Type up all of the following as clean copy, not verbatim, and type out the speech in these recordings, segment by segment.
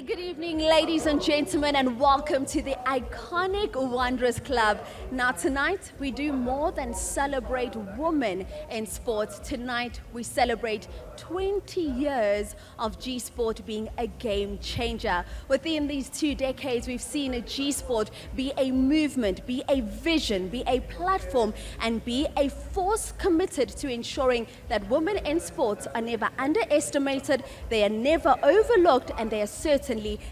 Good evening, ladies and gentlemen, and welcome to the iconic Wanderers Club. Now, tonight we do more than celebrate women in sports. Tonight we celebrate 20 years of G-Sport being a game changer. Within these 2 decades, we've seen G-Sport be a movement, be a vision, be a platform, and be a force committed to ensuring that women in sports are never underestimated, they are never overlooked, and they are certainly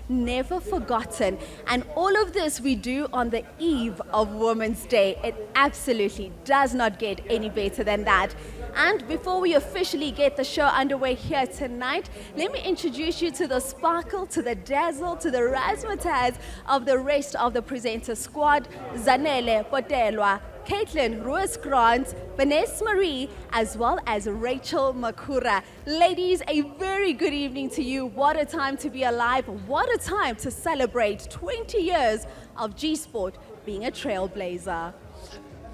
never forgotten. And all of this we do on the eve of Women's Day. It absolutely does not get any better than that. And before we officially get the show underway here tonight, let me introduce you to the sparkle, to the dazzle, to the razzmatazz of the rest of the presenter squad. Zanele Potelwa, Caitlin Ruiz-Grant, Vanessa Marie, as well as Rachel Makura. Ladies, a very good evening to you. What a time to be alive. What a time to celebrate 20 years of G-Sport being a trailblazer.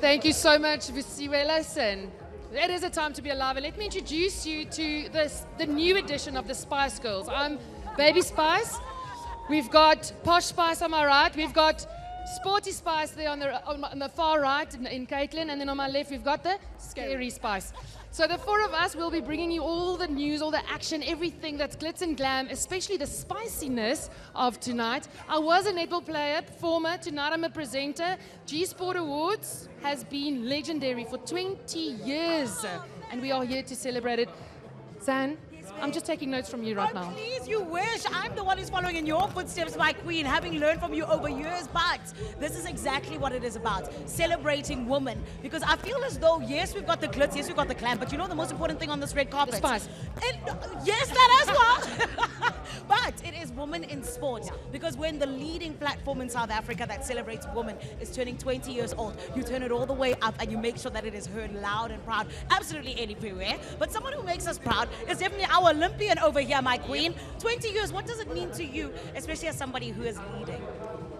Thank you so much, Visiwe. Listen, it is a time to be alive. And let me introduce you to the new edition of the Spice Girls. I'm Baby Spice. We've got Posh Spice on my right. We've got Sporty Spice there on the far right in Caitlin, and then on my left we've got the Scary Spice. So the four of us will be bringing you all the news, all the action, everything that's glitz and glam, especially the spiciness of tonight. I was a netball player, performer, tonight I'm a presenter. G-Sport Awards has been legendary for 20 years, and we are here to celebrate it. Zan, I'm just taking notes from you right now. Please, you wish. I'm the one who's following in your footsteps, my queen, having learned from you over years. But this is exactly what it is about, celebrating women. Because I feel as though, yes, we've got the glitz, yes, we've got the glam, but you know the most important thing on this red carpet? The spice. Yes, that as well. But it is women in sports. Because when the leading platform in South Africa that celebrates women is turning 20 years old, you turn it all the way up and you make sure that it is heard loud and proud, absolutely everywhere. But someone who makes us proud is definitely our Olympian over here, my queen. 20 years, what does it mean to you, especially as somebody who is leading?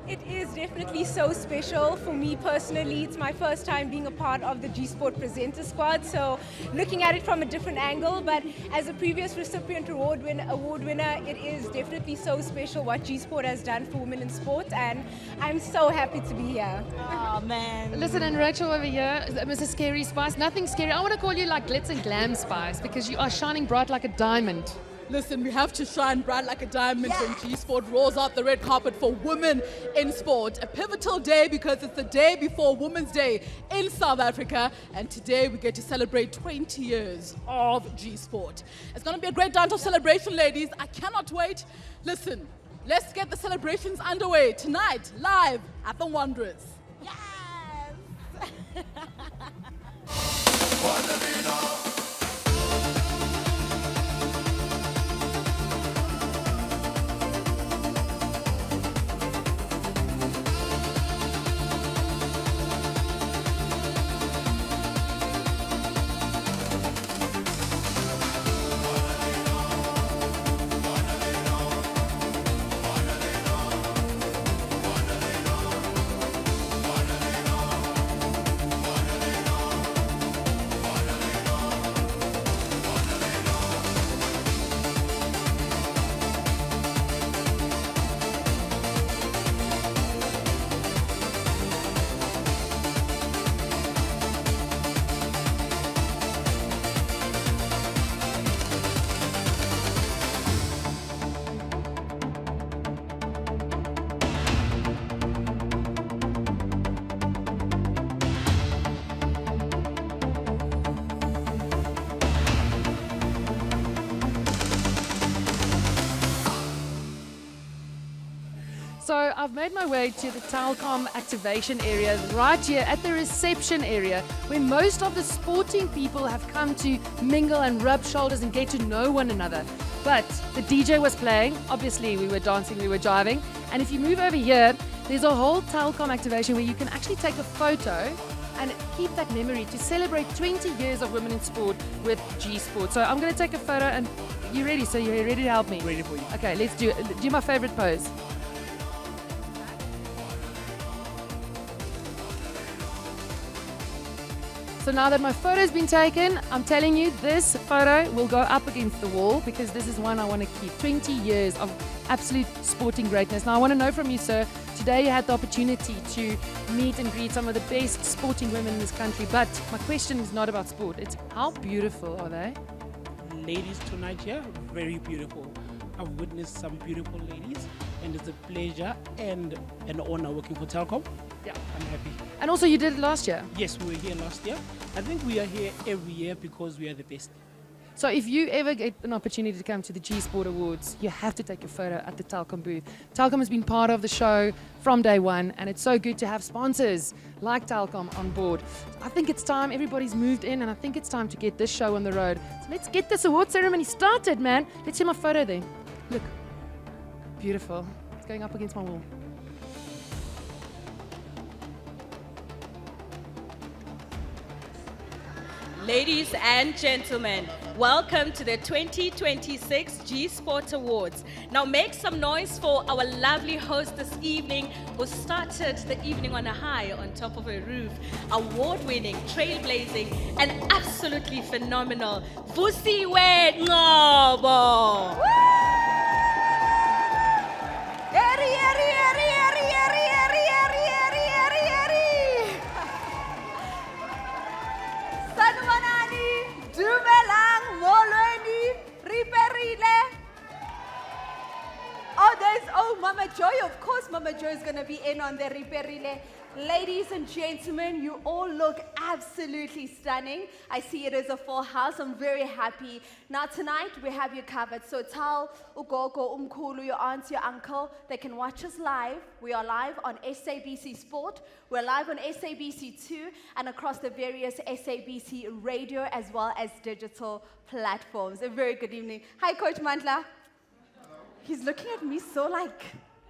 It is definitely so special for me personally. It's my first time being a part of the G-Sport presenter squad, so looking at it from a different angle, but as a previous recipient award winner, it is definitely so special what G-Sport has done for women in sport, and I'm so happy to be here. Oh man. Listen, and Rachel over here, Mrs. Scary Spice, nothing scary. I want to call you like Glitz and Glam Spice because you are shining bright like a diamond. Listen, we have to shine bright like a diamond when G-Sport rolls out the red carpet for women in sport. A pivotal day because it's the day before Women's Day in South Africa, and today we get to celebrate 20 years of G-Sport. It's going to be a great dance of celebration, ladies. I cannot wait. Listen, let's get the celebrations underway tonight, live at the Wanderers. Yes! So I've made my way to the Telkom activation area right here at the reception area where most of the sporting people have come to mingle and rub shoulders and get to know one another. But the DJ was playing, obviously we were dancing, we were jiving, and if you move over here, there's a whole Telkom activation where you can actually take a photo and keep that memory to celebrate 20 years of women in sport with G-Sport. So I'm going to take a photo, and you ready? So you're ready to help me? Ready for you. Okay, let's do my favorite pose. So now that my photo's been taken, I'm telling you, this photo will go up against the wall because this is one I want to keep. 20 years of absolute sporting greatness. Now I want to know from you, sir, today you had the opportunity to meet and greet some of the best sporting women in this country, but my question is not about sport. It's how beautiful are they? Ladies tonight here, very beautiful. I've witnessed some beautiful ladies, and it's a pleasure and an honor working for Telkom. Yeah. I'm happy. And also you did it last year. Yes, we were here last year. I think we are here every year because we are the best. So if you ever get an opportunity to come to the G Sport Awards, you have to take your photo at the Telkom booth. Telkom has been part of the show from day one, and it's so good to have sponsors like Telkom on board. I think it's time, everybody's moved in, and I think it's time to get this show on the road. So let's get this award ceremony started, man. Let's see my photo there. Look, beautiful. It's going up against my wall. Ladies and gentlemen, welcome to the 2026 G Sport Awards. Now make some noise for our lovely host this evening, who started the evening on a high on top of a roof. Award-winning, trailblazing, and absolutely phenomenal, Vusiwe Ngobo. Mama Joy, of course Mama Joy is going to be in on the Riperile. Ladies and gentlemen, you all look absolutely stunning. I see it is a full house. I'm very happy. Now tonight we have you covered. So tell Ugogo, Umkulu, your aunt, your uncle, they can watch us live. We are live on SABC Sport. We're live on SABC 2 and across the various SABC radio as well as digital platforms. A very good evening. Hi, Coach Mandla. He's looking at me so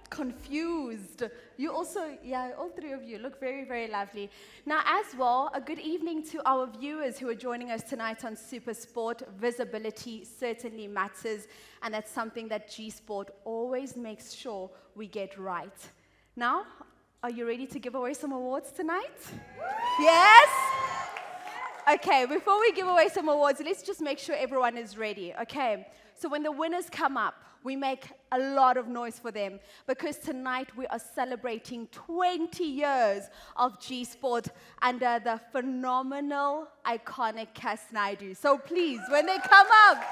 confused. You also, yeah, all three of you look very, very lovely. Now, as well, a good evening to our viewers who are joining us tonight on Super Sport. Visibility certainly matters, and that's something that G Sport always makes sure we get right. Now, are you ready to give away some awards tonight? Yes? Okay, before we give away some awards, let's just make sure everyone is ready, okay? So when the winners come up, we make a lot of noise for them because tonight we are celebrating 20 years of G Sport under the phenomenal, iconic Cass Naidoo. So please, when they come up,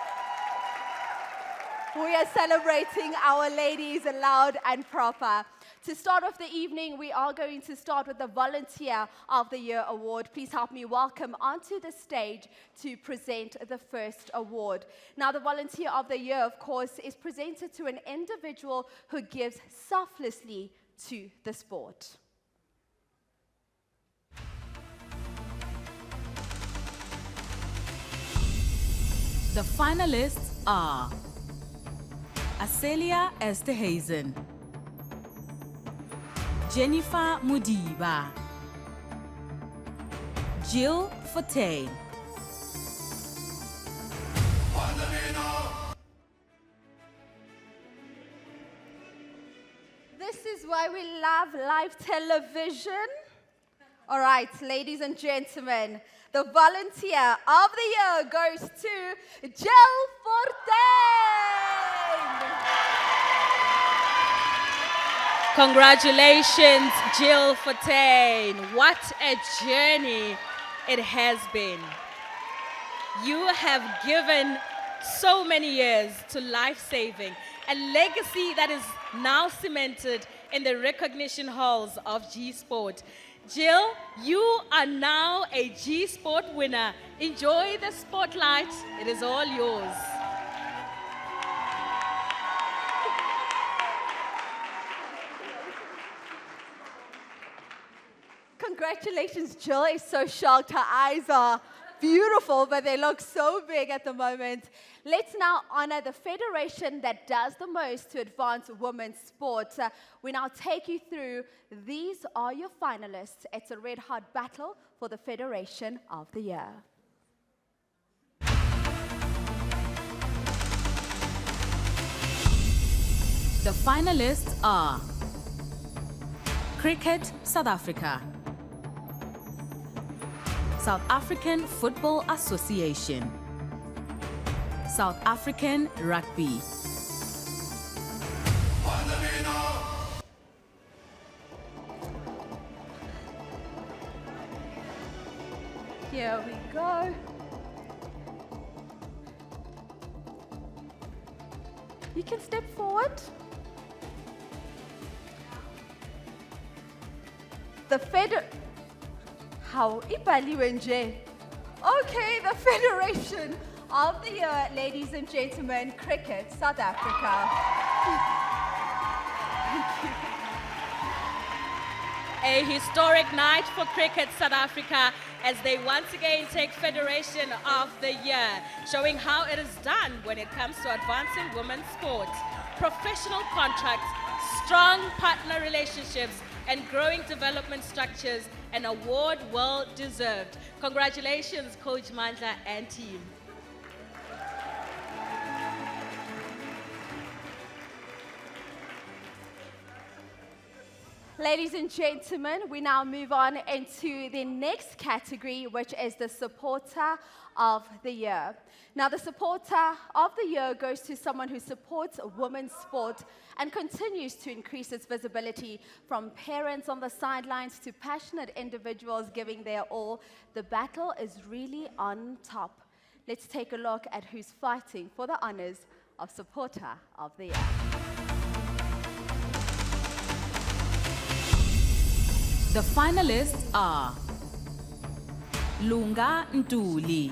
we are celebrating our ladies loud and proper. To start off the evening, we are going to start with the Volunteer of the Year award. Please help me welcome onto the stage to present the first award. Now, the Volunteer of the Year, of course, is presented to an individual who gives selflessly to the sport. The finalists are Acelia Esterhazen, Jennifer Mudiba, Jill Fontaine, This is why we love live television. All right, ladies and gentlemen, the Volunteer of the Year goes to Jill Fontaine. Congratulations, Jill Fontaine. What a journey it has been. You have given so many years to life-saving, a legacy that is now cemented in the recognition halls of G Sport. Jill, you are now a G Sport winner. Enjoy the spotlight. It is all yours. Congratulations, Jill is so shocked. Her eyes are beautiful, but they look so big at the moment. Let's now honor the federation that does the most to advance women's sport. We now take you through. These are your finalists. It's a red-hot battle for the Federation of the Year. The finalists are Cricket South Africa, South African Football Association, South African Rugby, Here we go. You can step forward. The Okay, the Federation of the Year, ladies and gentlemen, Cricket, South Africa. A historic night for Cricket South Africa as they once again take Federation of the Year, showing how it is done when it comes to advancing women's sport. Professional contracts, strong partner relationships, and growing development structures, an award well deserved. Congratulations, Coach Mandla and team. Ladies and gentlemen, we now move on into the next category, which is the Supporter of the Year. Now, the Supporter of the Year goes to someone who supports women's sport and continues to increase its visibility, from parents on the sidelines to passionate individuals giving their all. The battle is really on top. Let's take a look at who's fighting for the honors of Supporter of the Year. The finalists are Lunga Ntuli,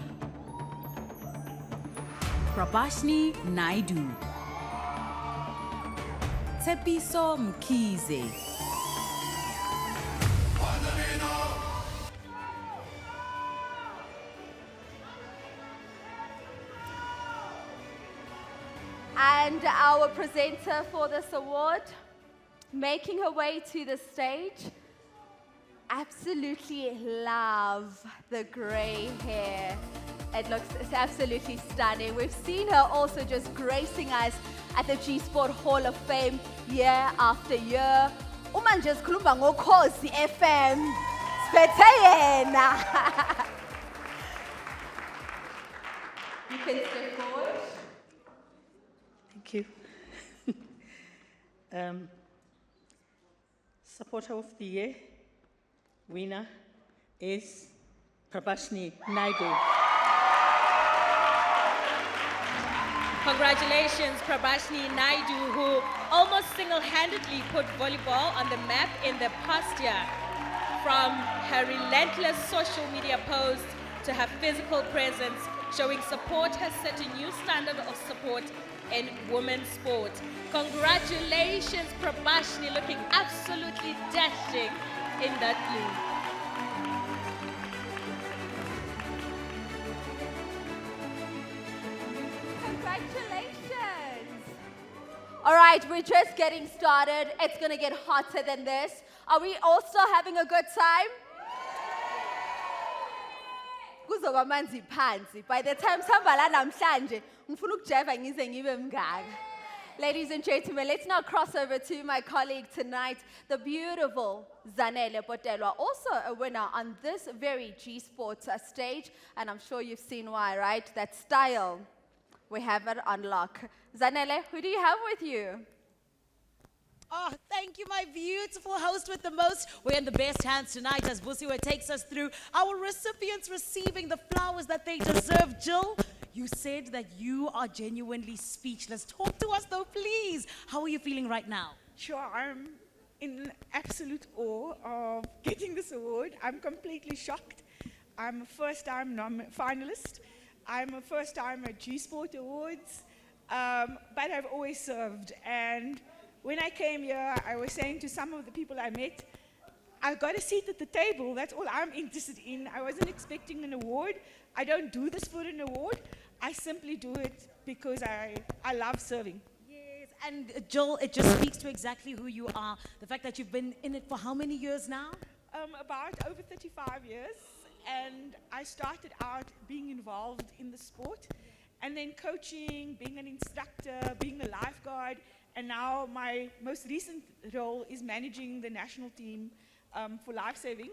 Prabashni Naidu, Tsepiso Mkize, And our presenter for this award, making her way to the stage, absolutely love the gray hair. It's absolutely stunning. We've seen her also just gracing us at the G Sport Hall of Fame year after year. Uma nje sikhuluma ngokhozi FM. Siphethe yena. You can step forward. Thank you. Supporter of the Year winner is Prabashni Naidu. Congratulations, Prabashni Naidu, who almost single-handedly put volleyball on the map in the past year. From her relentless social media posts to her physical presence, showing support has set a new standard of support in women's sport. Congratulations, Prabashni, looking absolutely dashing in that blue. Congratulations. All right, we're just getting started. It's going to get hotter than this. Are we all still having a good time? Kuzoba manzi phansi. By the time sihamba la namhlanje, ngifuna ukujeva ngize ngibe mngaka. Ladies and gentlemen, let's now cross over to my colleague tonight, the beautiful Zanele Botelwa, also a winner on this very G Sport stage, and I'm sure you've seen why, right? That style, we have it on lock. Zanele, who do you have with you? Oh, thank you, my beautiful host with the most. We're in the best hands tonight as Busiwe takes us through our recipients receiving the flowers that they deserve. Jill, you said that you are genuinely speechless. Talk to us though, please. How are you feeling right now? Sure, I'm in absolute awe of getting this award. I'm completely shocked. I'm a first-time finalist. I'm a first-time at G Sport Awards, but I've always served. And when I came here, I was saying to some of the people I met, I got a seat at the table. That's all I'm interested in. I wasn't expecting an award. I don't do this for an award. I simply do it because I love serving. Yes, and Jill, it just speaks to exactly who you are. The fact that you've been in it for how many years now? About over 35 years. And I started out being involved in the sport, and then coaching, being an instructor, being a lifeguard, and now my most recent role is managing the national team for lifesaving.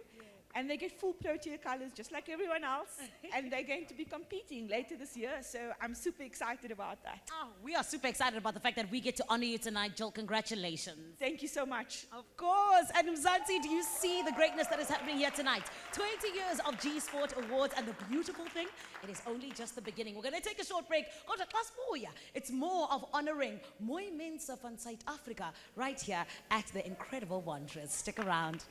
And they get full Protea colors just like everyone else. And they're going to be competing later this year. So I'm super excited about that. Oh, we are super excited about the fact that we get to honor you tonight, Jill. Congratulations. Thank you so much. Of course. And Mzansi, do you see the greatness that is happening here tonight? 20 years of G Sport Awards, and the beautiful thing, it is only just the beginning. We're going to take a short break. It's more of honoring Mooi Mense van South Africa right here at the Incredible Wanderers. Stick around.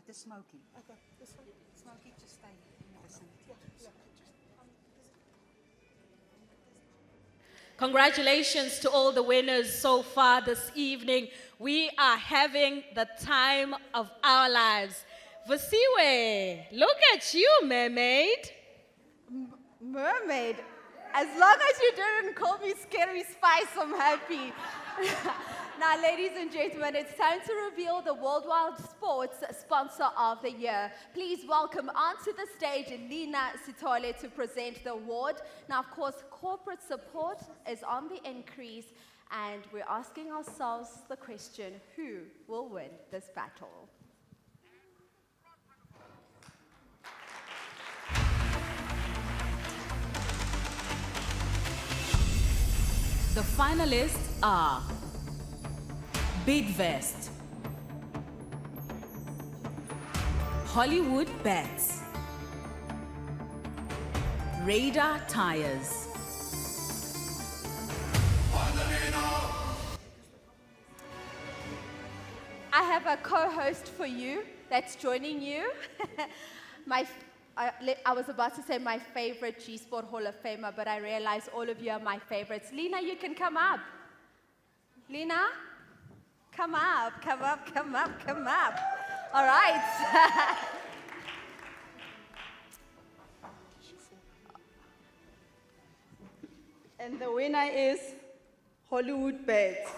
The Smoky. Okay, this one. Smoky, just stay. Listen. Congratulations to all the winners so far this evening. We are having the time of our lives. Vasiwe, look at you, mermaid. Mermaid. As long as you didn't call me Scary Spice, I'm happy. Now, ladies and gentlemen, it's time to reveal the Worldwide Sports Sponsor of the Year. Please welcome onto the stage Lina Sitole to present the award. Now, of course, corporate support is on the increase, and we're asking ourselves the question, who will win this battle? The finalists are Bidvest, Hollywood Bets, Radar Tires, I have a co-host for you that's joining you. I was about to say my favorite G-Sport Hall of Famer, but I realized all of you are my favorites. Lina, you can come up. Lina, come up, come up, come up, come up. All right. And the winner is Hollywood Bets.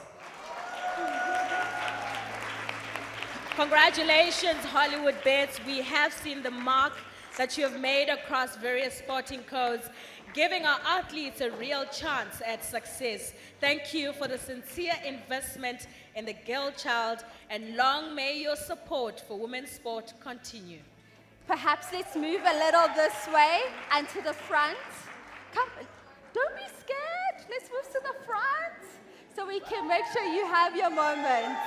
Congratulations, Hollywood Bets. We have seen the mark that you have made across various sporting codes, giving our athletes a real chance at success. Thank you for the sincere investment in the girl child, and long may your support for women's sport continue. Perhaps let's move a little this way and to the front. Come, don't be scared. Let's move to the front so we can make sure you have your moment.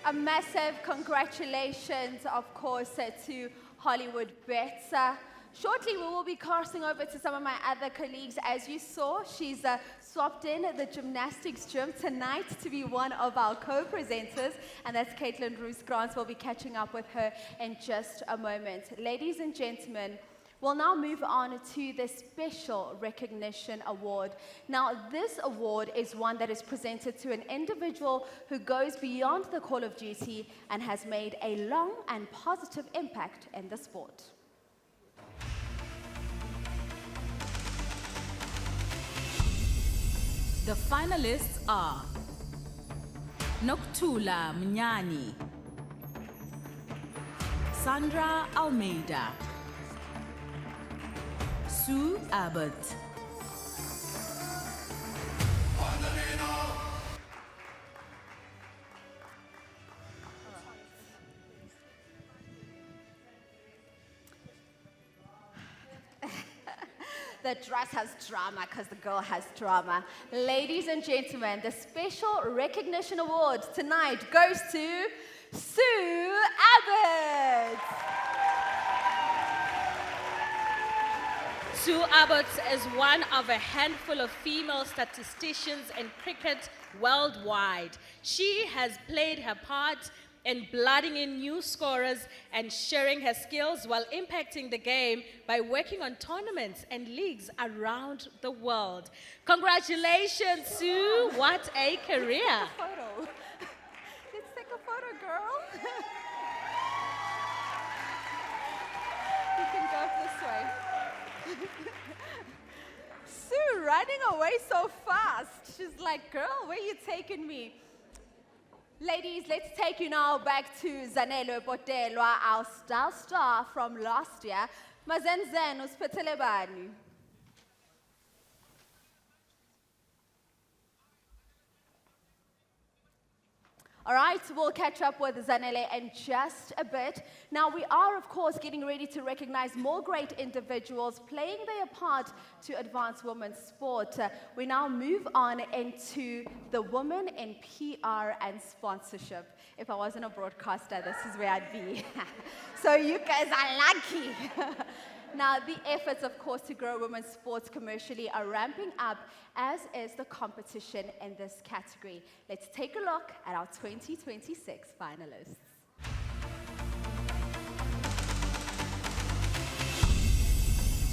A massive congratulations, of course, to Hollywood Bets. Shortly, we will be crossing over to some of my other colleagues. As you saw, she's swapped in the gymnastics gym tonight to be one of our co-presenters, and that's Caitlin Roos-Grant. We'll be catching up with her in just a moment. Ladies and gentlemen, we'll now move on to the Special Recognition Award. Now, this award is one that is presented to an individual who goes beyond the call of duty and has made a long and positive impact in the sport. The finalists are Noktula Mnyani, Sandra Almeida, Sue Abbott, The dress has drama because the girl has drama. Ladies and gentlemen, the Special Recognition Award tonight goes to Sue Abbott. Sue Abbott is one of a handful of female statisticians in cricket worldwide. She has played her part in blooding in new scorers and sharing her skills while impacting the game by working on tournaments and leagues around the world. Congratulations, Sue. What a career. Photo. Let's take a photo, girl. You can go this way. Sue running away so fast. She's like, girl, where are you taking me? Ladies, let's take you now back to Zanele Botelwa, our star from last year. Mazenzen usiphethele bani? All right, we'll catch up with Zanele in just a bit. Now, we are, of course, getting ready to recognize more great individuals playing their part to advance women's sport. We now move on into the women in PR and sponsorship. If I wasn't a broadcaster, this is where I'd be. So you guys are lucky. Now, the efforts, of course, to grow women's sports commercially are ramping up, as is the competition in this category. Let's take a look at our 2026 finalists.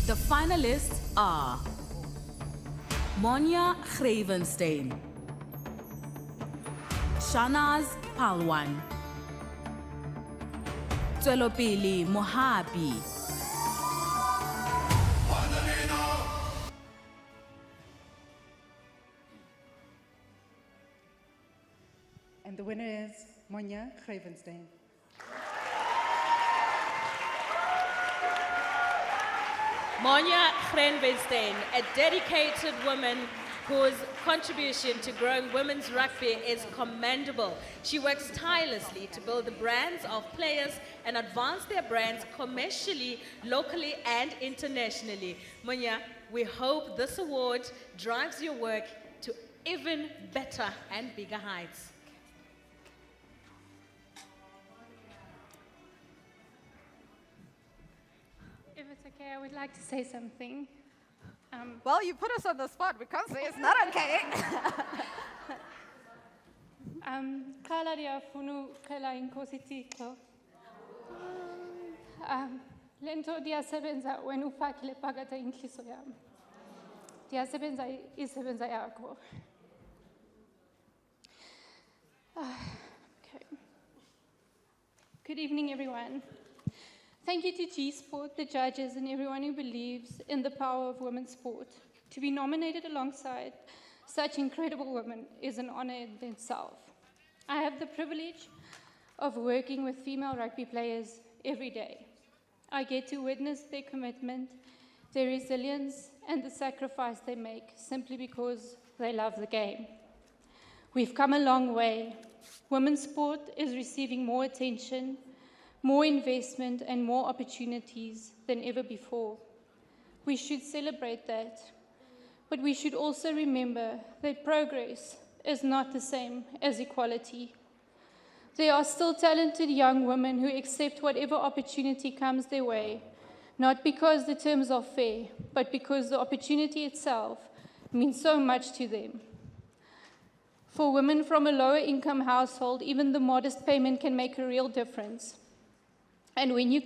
The finalists are Monia Gravenstein, Shanaz Palwan, Tswelopele Mohapi, And the winner is Monia Gravenstein. Monia Gravenstein, a dedicated woman whose contribution to growing women's rugby is commendable. She works tirelessly to build the brands of players and advance their brands commercially, locally, and internationally. Monia, we hope this award drives your work to even better and bigger heights. If it's okay, I would like to say something. Well, you put us on the spot. We can't say it's not okay. Qala ndiyafuna ucela inkosi Thixo. Le nto ndiyasebenza wena ufakile phakathi inhliziyo yami. Ndiyasebenza isebenza yakho. Okay. Good evening, everyone. Thank you to G-Sport, the judges, and everyone who believes in the power of women's sport. To be nominated alongside such incredible women is an honor in itself. I have the privilege of working with female rugby players every day. I get to witness their commitment, their resilience, and the sacrifice they make simply because they love the game. We've come a long way. Women's sport is receiving more attention, more investment, and more opportunities than ever before. We should celebrate that, but we should also remember that progress is not the same as equality. There are still talented young women who accept whatever opportunity comes their way, not because the terms are fair, but because the opportunity itself means so much to them. For women from a lower income household, even the modest payment can make a real difference. And when you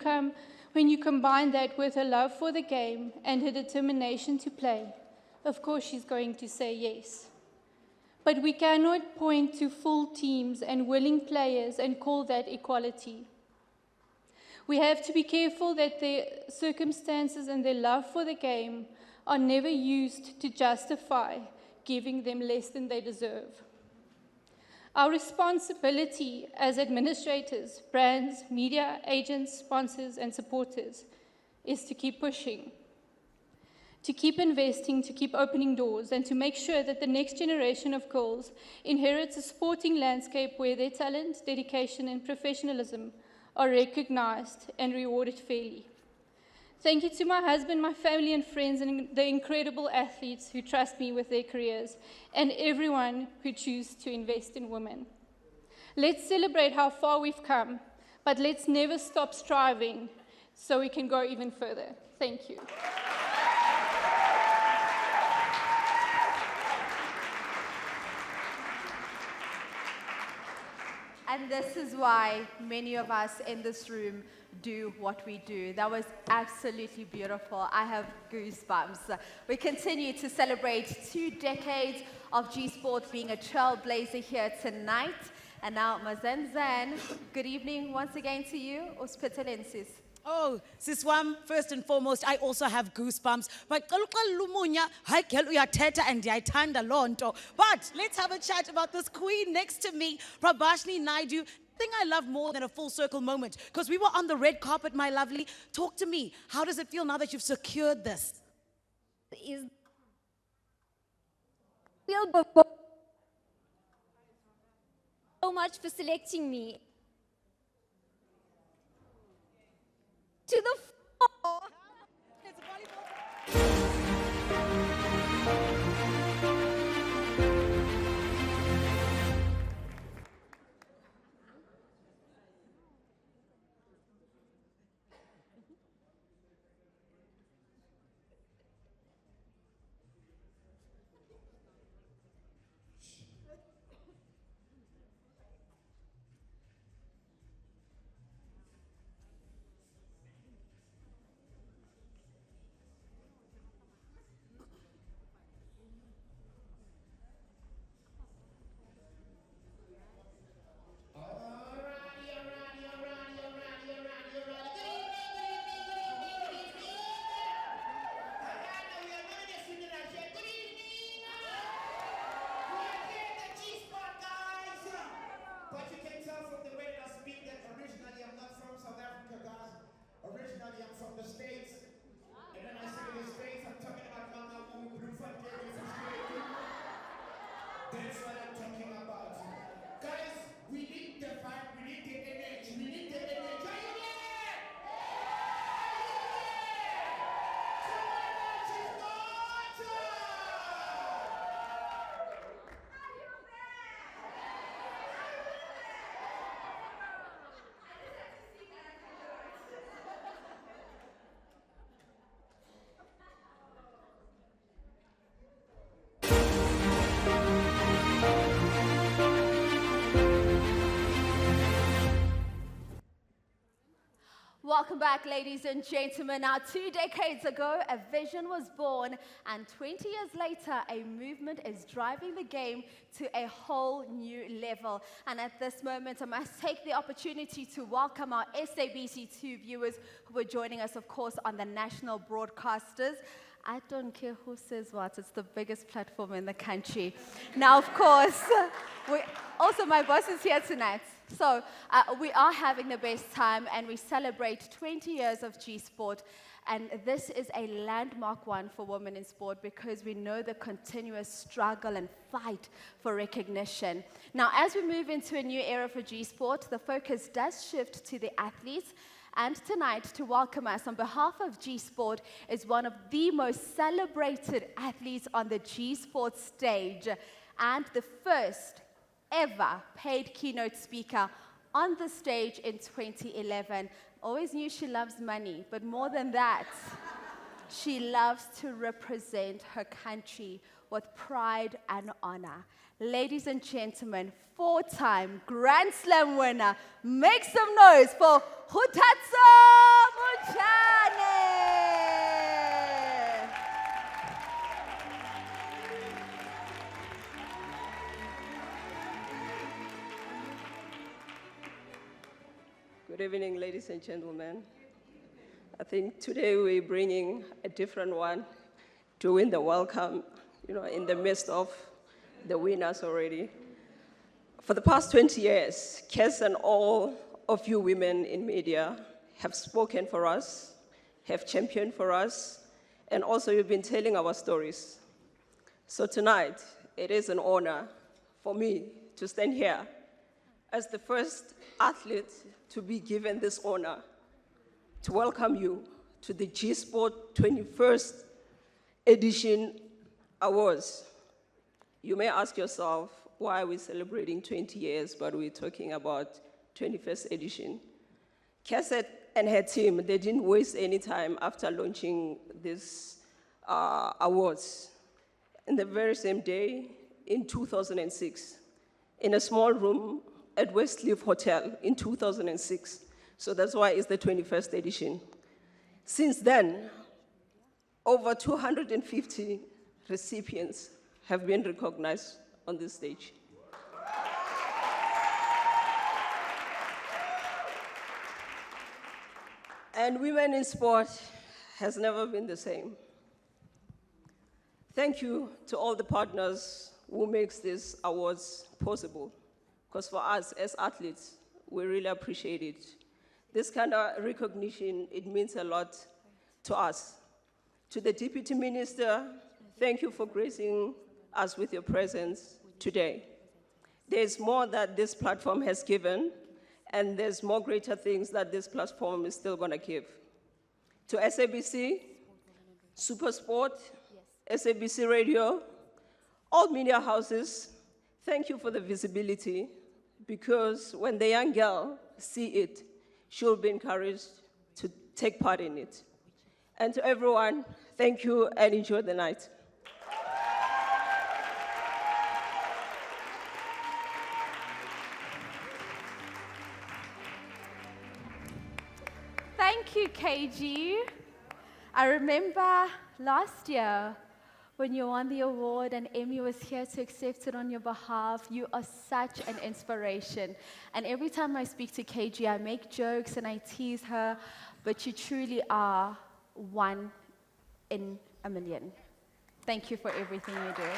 combine that with a love for the game and her determination to play, of course she's going to say yes. But we cannot point to full teams and willing players and call that equality. We have to be careful that their circumstances and their love for the game are never used to justify giving them less than they deserve. Our responsibility as administrators, brands, media, agents, sponsors, and supporters is to keep pushing, to keep investing, to keep opening doors, and to make sure that the next generation of girls inherits a sporting landscape where their talent, dedication, and professionalism are recognized and rewarded fairly. Thank you to my husband, my family and friends, and the incredible athletes who trust me with their careers, and everyone who chooses to invest in women. Let's celebrate how far we've come, but let's never stop striving so we can go even further. Thank you. And this is why many of us in this room do what we do. That was absolutely beautiful. I have goosebumps. We continue to celebrate 2 decades of G-Sport being a trailblazer here tonight. And now, Mazenzan, good evening once again to you. Uspitelensis. Oh, Siswam, first and foremost, I also have goosebumps. But let's have a chat about this queen next to me, Prabashni Naidu. Thing I love more than a full circle moment, because we were on the red carpet, my lovely. Talk to me. How does it feel now that you've secured this? So much for selecting me. To the floor. That's what I'm talking about. Guys, we need the vibe, we need the energy, we need the energy. Are you there? Welcome back, ladies and gentlemen. Now, 2 decades ago, a vision was born, and 20 years later, a movement is driving the game to a whole new level. And at this moment, I must take the opportunity to welcome our SABC2 viewers who are joining us, of course, on the national broadcasters. I don't care who says what, it's the biggest platform in the country. Now, of course, also my boss is here tonight. So we are having the best time, and we celebrate 20 years of G-Sport. And this is a landmark one for women in sport because we know the continuous struggle and fight for recognition. Now, as we move into a new era for G-Sport, the focus does shift to the athletes. And tonight, to welcome us on behalf of G-Sport is one of the most celebrated athletes on the G-Sport stage and the first ever paid keynote speaker on the stage in 2011. Always knew she loves money, but more than that, she loves to represent her country with pride and honor. Ladies and gentlemen, 4-time Grand Slam winner, make some noise for Hutatso Muchane. Good evening, ladies and gentlemen. I think today we're bringing a different one to win the welcome, in the midst of the winners already. For the past 20 years, Kes and all of you women in media have spoken for us, have championed for us, and also you've been telling our stories. So tonight, it is an honor for me to stand here as the first athlete to be given this honor to welcome you to the G-Sport 21st edition awards. You may ask yourself, why are we celebrating 20 years, but we're talking about 21st edition? Cassette and her team, they didn't waste any time after launching these awards. In the very same day, in 2006, in a small room at Westcliff Hotel in 2006. So that's why it's the 21st edition. Since then, over 250 recipients have been recognized on this stage. And women in sport has never been the same. Thank you to all the partners who makes these awards possible. Because for us as athletes, we really appreciate it. This kind of recognition, it means a lot to us. To the Deputy Minister, thank you for gracing us with your presence today. There's more that this platform has given, and there's more greater things that this platform is still gonna give. To SABC, SuperSport, SABC Radio, all media houses, thank you for the visibility, because when the young girl see it, she'll be encouraged to take part in it. And to everyone, thank you and enjoy the night. Thank you, KG. I remember last year when you won the award and Emmy was here to accept it on your behalf. You are such an inspiration. And every time I speak to KG, I make jokes and I tease her, but you truly are one in a million. Thank you for everything you do.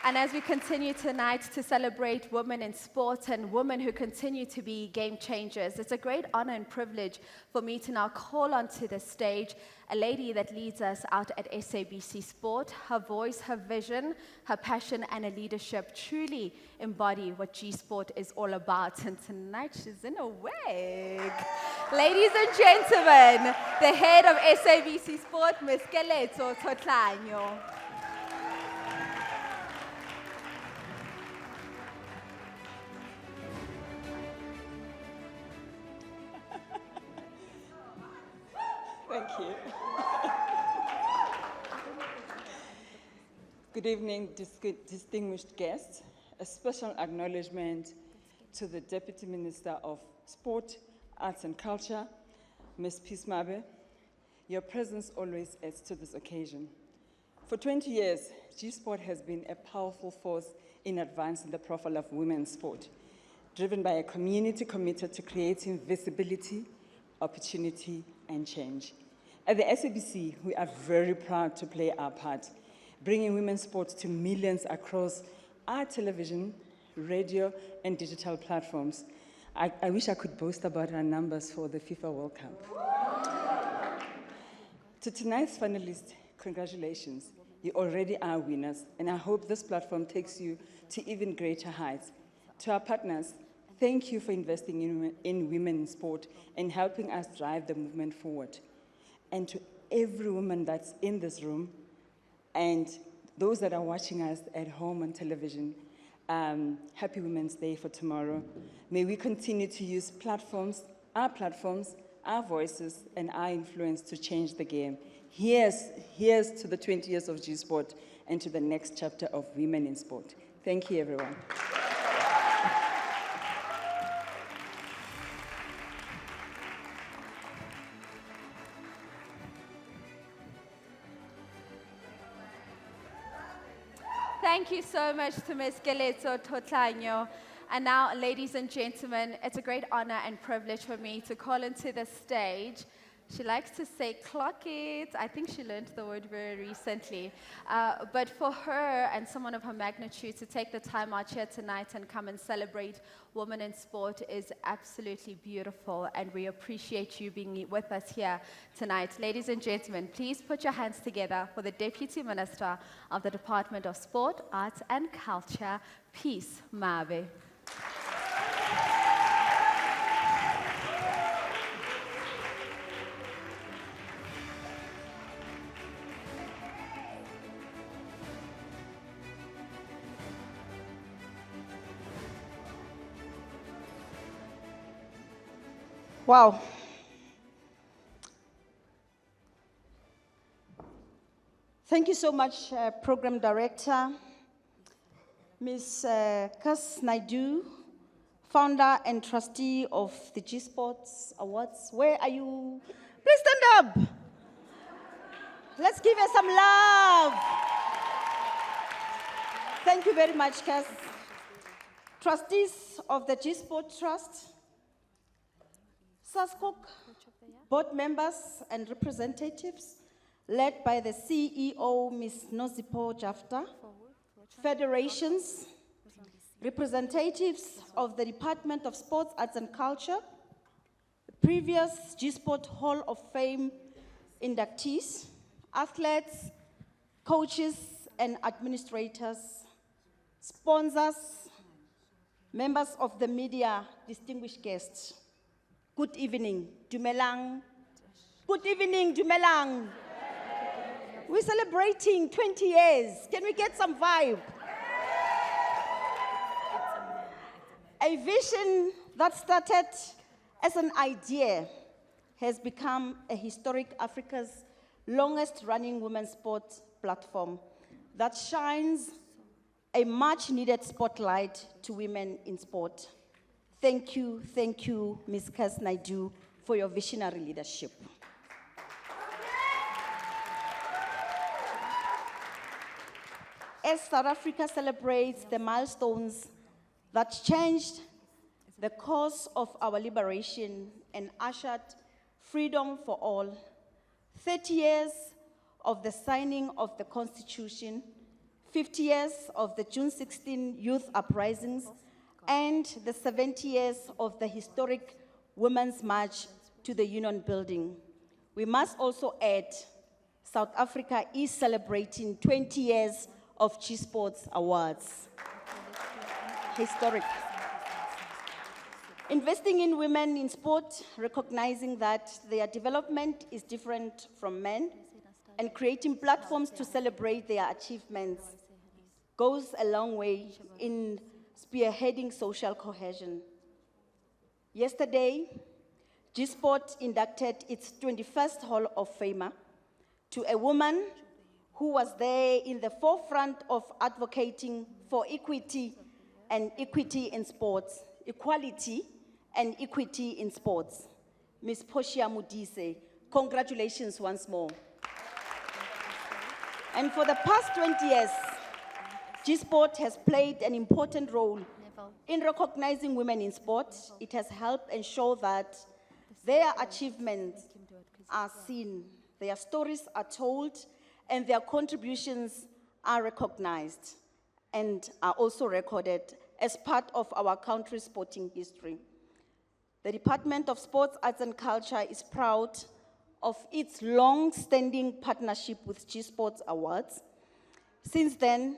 And as we continue tonight to celebrate women in sport and women who continue to be game changers, it's a great honor and privilege for me to now call onto the stage a lady that leads us out at SABC Sport. Her voice, her vision, her passion, and her leadership truly embody what G-Sport is all about. And tonight she's in a wig. Ladies and gentlemen, the head of SABC Sport, Ms. Keletso Totlanyo. Thank you. Good evening, distinguished guests. A special acknowledgement to the Deputy Minister of Sport, Arts and Culture, Ms. Pismabe. Your presence always adds to this occasion. For 20 years, G-Sport has been a powerful force in advancing the profile of women's sport, driven by a community committed to creating visibility, opportunity, and change. At the SABC, we are very proud to play our part, bringing women's sports to millions across our television, radio, and digital platforms. I wish I could boast about our numbers for the FIFA World Cup. To tonight's finalists, congratulations. You already are winners, and I hope this platform takes you to even greater heights. To our partners, thank you for investing in women in sport and helping us drive the movement forward. And to every woman that's in this room and those that are watching us at home on television, Happy Women's Day for tomorrow. May we continue to use platforms, our voices, and our influence to change the game. Here's to the 20 years of G-Sport and to the next chapter of Women in Sport. Thank you, everyone. Thank you so much to Ms. Keletso Totlanyo. And now, ladies and gentlemen, it's a great honor and privilege for me to call into the stage. She likes to say clock it. I think she learned the word very recently. But for her and someone of her magnitude to take the time out here tonight and come and celebrate women in sport is absolutely beautiful. And we appreciate you being with us here tonight. Ladies and gentlemen, please put your hands together for the Deputy Minister of the Department of Sport, Arts and Culture, Peace Mabe. Wow. Thank you so much, Program Director, Ms. Kas Naidu, founder and trustee of the G Sports Awards. Where are you? Please stand up. Let's give her some love. Thank you very much, Kas. Trustees of the G Sport Trust, SASCOC, board members and representatives, led by the CEO, Ms. Nozipo Jafta, federations, representatives of the Department of Sports, Arts and Culture, previous G-Sport Hall of Fame inductees, athletes, coaches, and administrators, sponsors, members of the media, distinguished guests. Good evening, Dumelang. Good evening, Dumelang. We're celebrating 20 years. Can we get some vibe? A vision that started as an idea has become a historic Africa's longest running women's sport platform that shines a much needed spotlight to women in sport. Thank you, Ms. Kas Naidu, for your visionary leadership. As South Africa celebrates the milestones that changed the course of our liberation and ushered freedom for all, 30 years of the signing of the Constitution, 50 years of the June 16 youth uprisings, and the 70 years of the historic Women's March to the Union Building. We must also add, South Africa is celebrating 20 years of G Sports Awards. Historic. Investing in women in sport, recognizing that their development is different from men, and creating platforms to celebrate their achievements goes a long way in spearheading social cohesion. Yesterday, G-Sport inducted its 21st Hall of Famer to a woman who was there in the forefront of advocating for equity and equity in sports, equality and equity in sports. Ms. Poshia Mudise, congratulations once more. And for the past 20 years, G-Sport has played an important role in recognizing women in sport. It has helped ensure that their achievements are seen, their stories are told, and their contributions are recognized and are also recorded as part of our country's sporting history. The Department of Sports, Arts and Culture is proud of its long-standing partnership with G Sports Awards. Since then,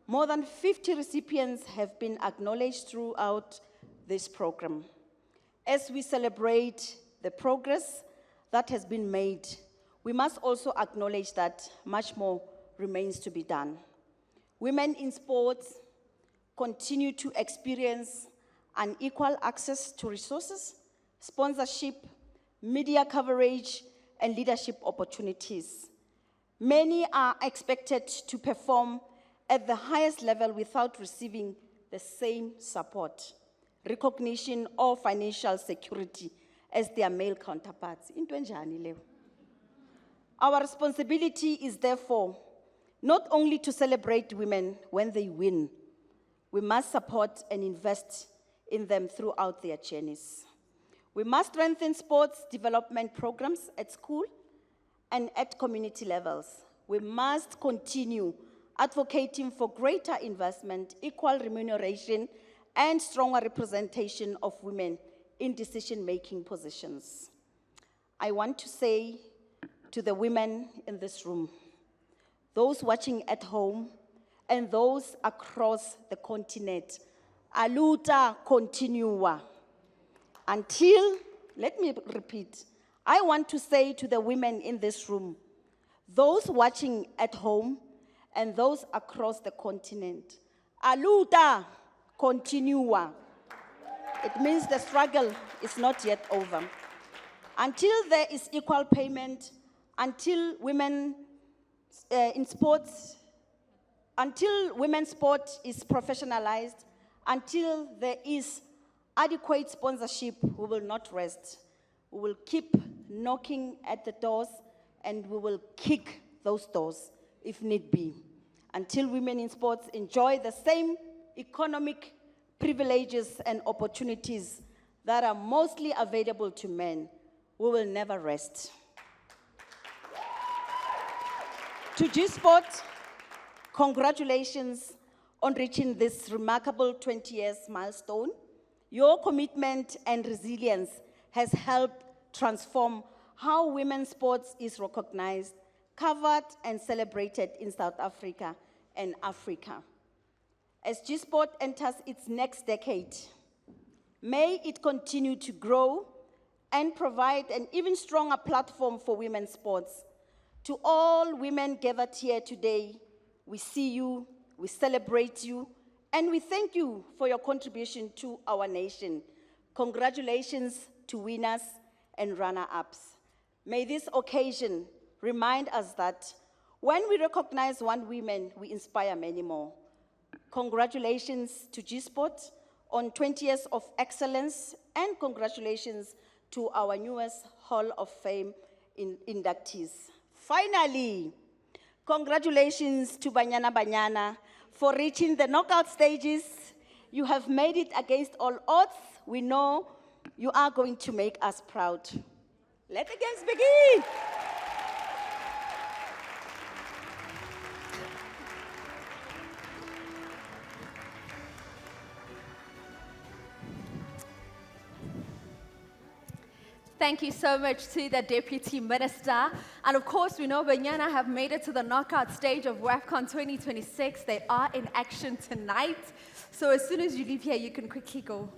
more than 50 recipients have been acknowledged throughout this program. As we celebrate the progress that has been made, we must also acknowledge that much more remains to be done. Women in sports continue to experience unequal access to resources, sponsorship, media coverage, and leadership opportunities. Many are expected to perform at the highest level without receiving the same support, recognition, or financial security as their male counterparts. Into enjani leyo? Our responsibility is therefore not only to celebrate women when they win, we must support and invest in them throughout their journeys. We must strengthen sports development programs at school and at community levels. We must continue advocating for greater investment, equal remuneration, and stronger representation of women in decision-making positions. I want to say to the women in this room, those watching at home, and those across the continent, aluta continua. Until, let me repeat, I want to say to the women in this room, those watching at home, and those across the continent, aluta continua. It means the struggle is not yet over. Until there is equal payment, until women in sports, until women's sport is professionalized, until there is adequate sponsorship, we will not rest. We will keep knocking at the doors and we will kick those doors if need be. Until women in sports enjoy the same economic privileges and opportunities that are mostly available to men, we will never rest. To G-Sport, congratulations on reaching this remarkable 20 years milestone. Your commitment and resilience has helped transform how women's sports is recognized, covered, and celebrated in South Africa and Africa. As G-Sport enters its next decade, may it continue to grow and provide an even stronger platform for women's sports. To all women gathered here today, we see you, we celebrate you, and we thank you for your contribution to our nation. Congratulations to winners and runner-ups. May this occasion remind us that when we recognize one woman, we inspire many more. Congratulations to G-Sport on 20 years of excellence, and congratulations to our newest Hall of Fame inductees. Finally, congratulations to Banyana Banyana for reaching the knockout stages. You have made it against all odds. We know you are going to make us proud. Let the games begin. Thank you so much to the Deputy Minister. And of course, we know Banyana have made it to the knockout stage of WAFCON 2026. They are in action tonight. So as soon as you leave here, you can quickly go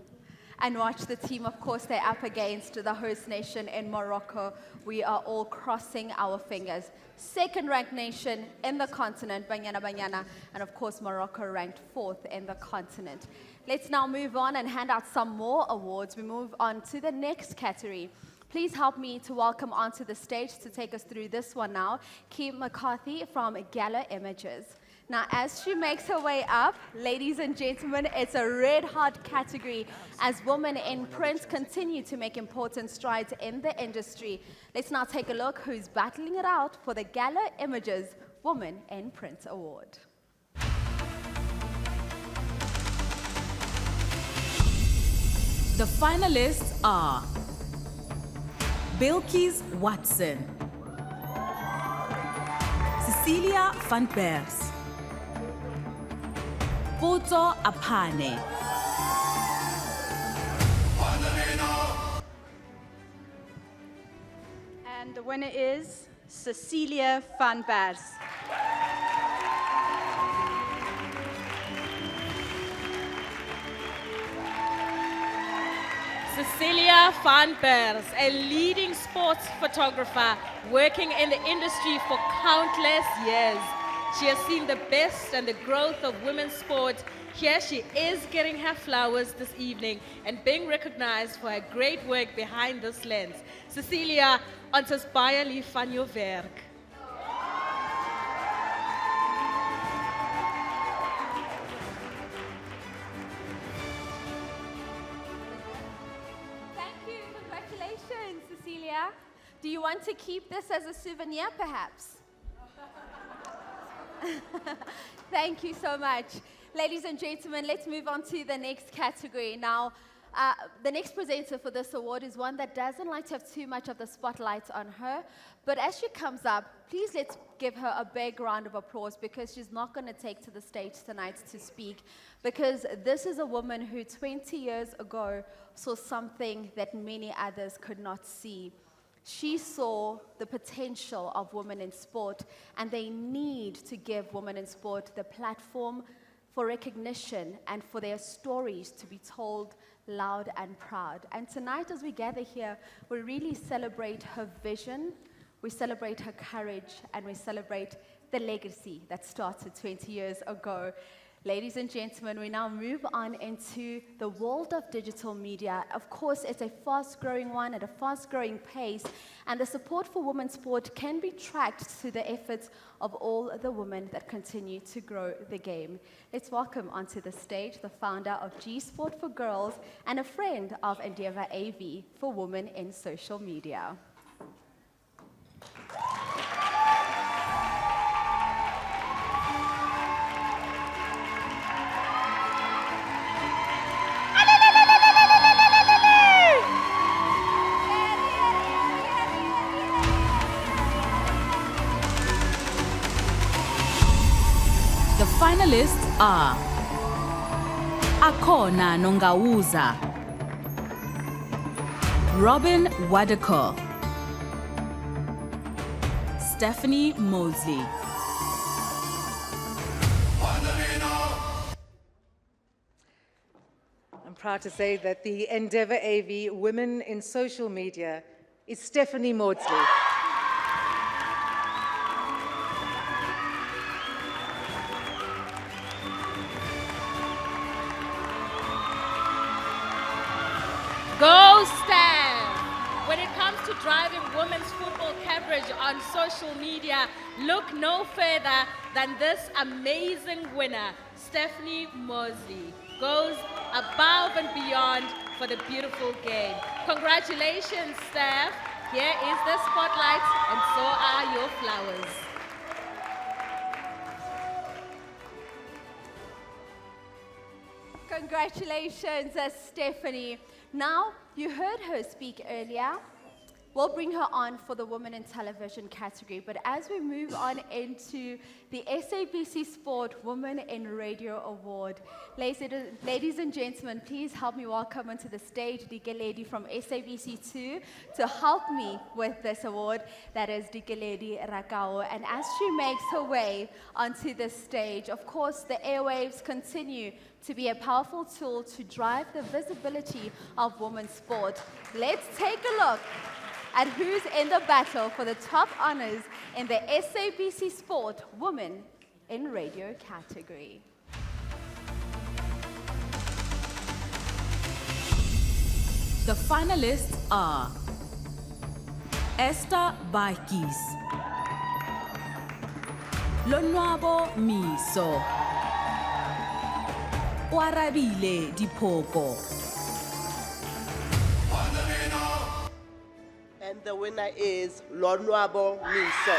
and watch the team. Of course, they're up against the host nation in Morocco. We are all crossing our fingers. Second-ranked nation in the continent, Banyana. And of course, Morocco ranked 4th in the continent. Let's now move on and hand out some more awards. We move on to the next category. Please help me to welcome onto the stage to take us through this one now, Kim McCarthy from Gala Images. Now, as she makes her way up, ladies and gentlemen, it's a red-hot category as women in print continue to make important strides in the industry. Let's now take a look who's battling it out for the Gala Images Woman in Print Award. The finalists are Bilkies Watson, Cecilia van Beers, Poto Apane, and the winner is Cecilia van Beers. Cecilia van Beers, a leading sports photographer working in the industry for countless years. She has seen the best and the growth of women's sport. Here she is getting her flowers this evening and being recognized for her great work behind this lens. Cecilia, ons is baie lief van jou werk. Thank you. Congratulations, Cecilia. Do you want to keep this as a souvenir, perhaps? Thank you so much. Ladies and gentlemen, let's move on to the next category. Now, the next presenter for this award is one that doesn't like to have too much of the spotlight on her. But as she comes up, please let's give her a big round of applause because she's not going to take to the stage tonight to speak. Because this is a woman who 20 years ago saw something that many others could not see. She saw the potential of women in sport, and they need to give women in sport the platform for recognition and for their stories to be told loud and proud. And tonight, as we gather here, we really celebrate her vision, we celebrate her courage, and we celebrate the legacy that started 20 years ago. Ladies and gentlemen, we now move on into the world of digital media. Of course, it's a fast-growing one at a fast-growing pace, and the support for women's sport can be tracked to the efforts of all the women that continue to grow the game. Let's welcome onto the stage the founder of G-Sport for Girls and a friend of Endeavour AV for Women in Social Media. The finalists are Akona Nongawuza, Robin Wadeko, Stephanie Mosley. I'm proud to say that the Endeavour AV Women in Social Media is Stephanie Maudsley. Go Steph! When it comes to driving women's football coverage on social media, look no further than this amazing winner, Stephanie Mosley. Goes above and beyond for the beautiful game. Congratulations, Steph. Here is the spotlight, and so are your flowers. Congratulations, Stephanie. Now, you heard her speak earlier. We'll bring her on for the Women in Television category. But as we move on into the SABC Sport Women in Radio Award, ladies and gentlemen, please help me welcome onto the stage Dikeledi from SABC2 to help me with this award. That is Dikeledi Rakao. And as she makes her way onto the stage, of course, the airwaves continue to be a powerful tool to drive the visibility of women's sport. Let's take a look at who's in the battle for the top honors in the SABC Sport Women in Radio category. The finalists are Esther Baikis, Lonwabo Miso, Warabile Dipoko. And the winner is Lonwabo Miso.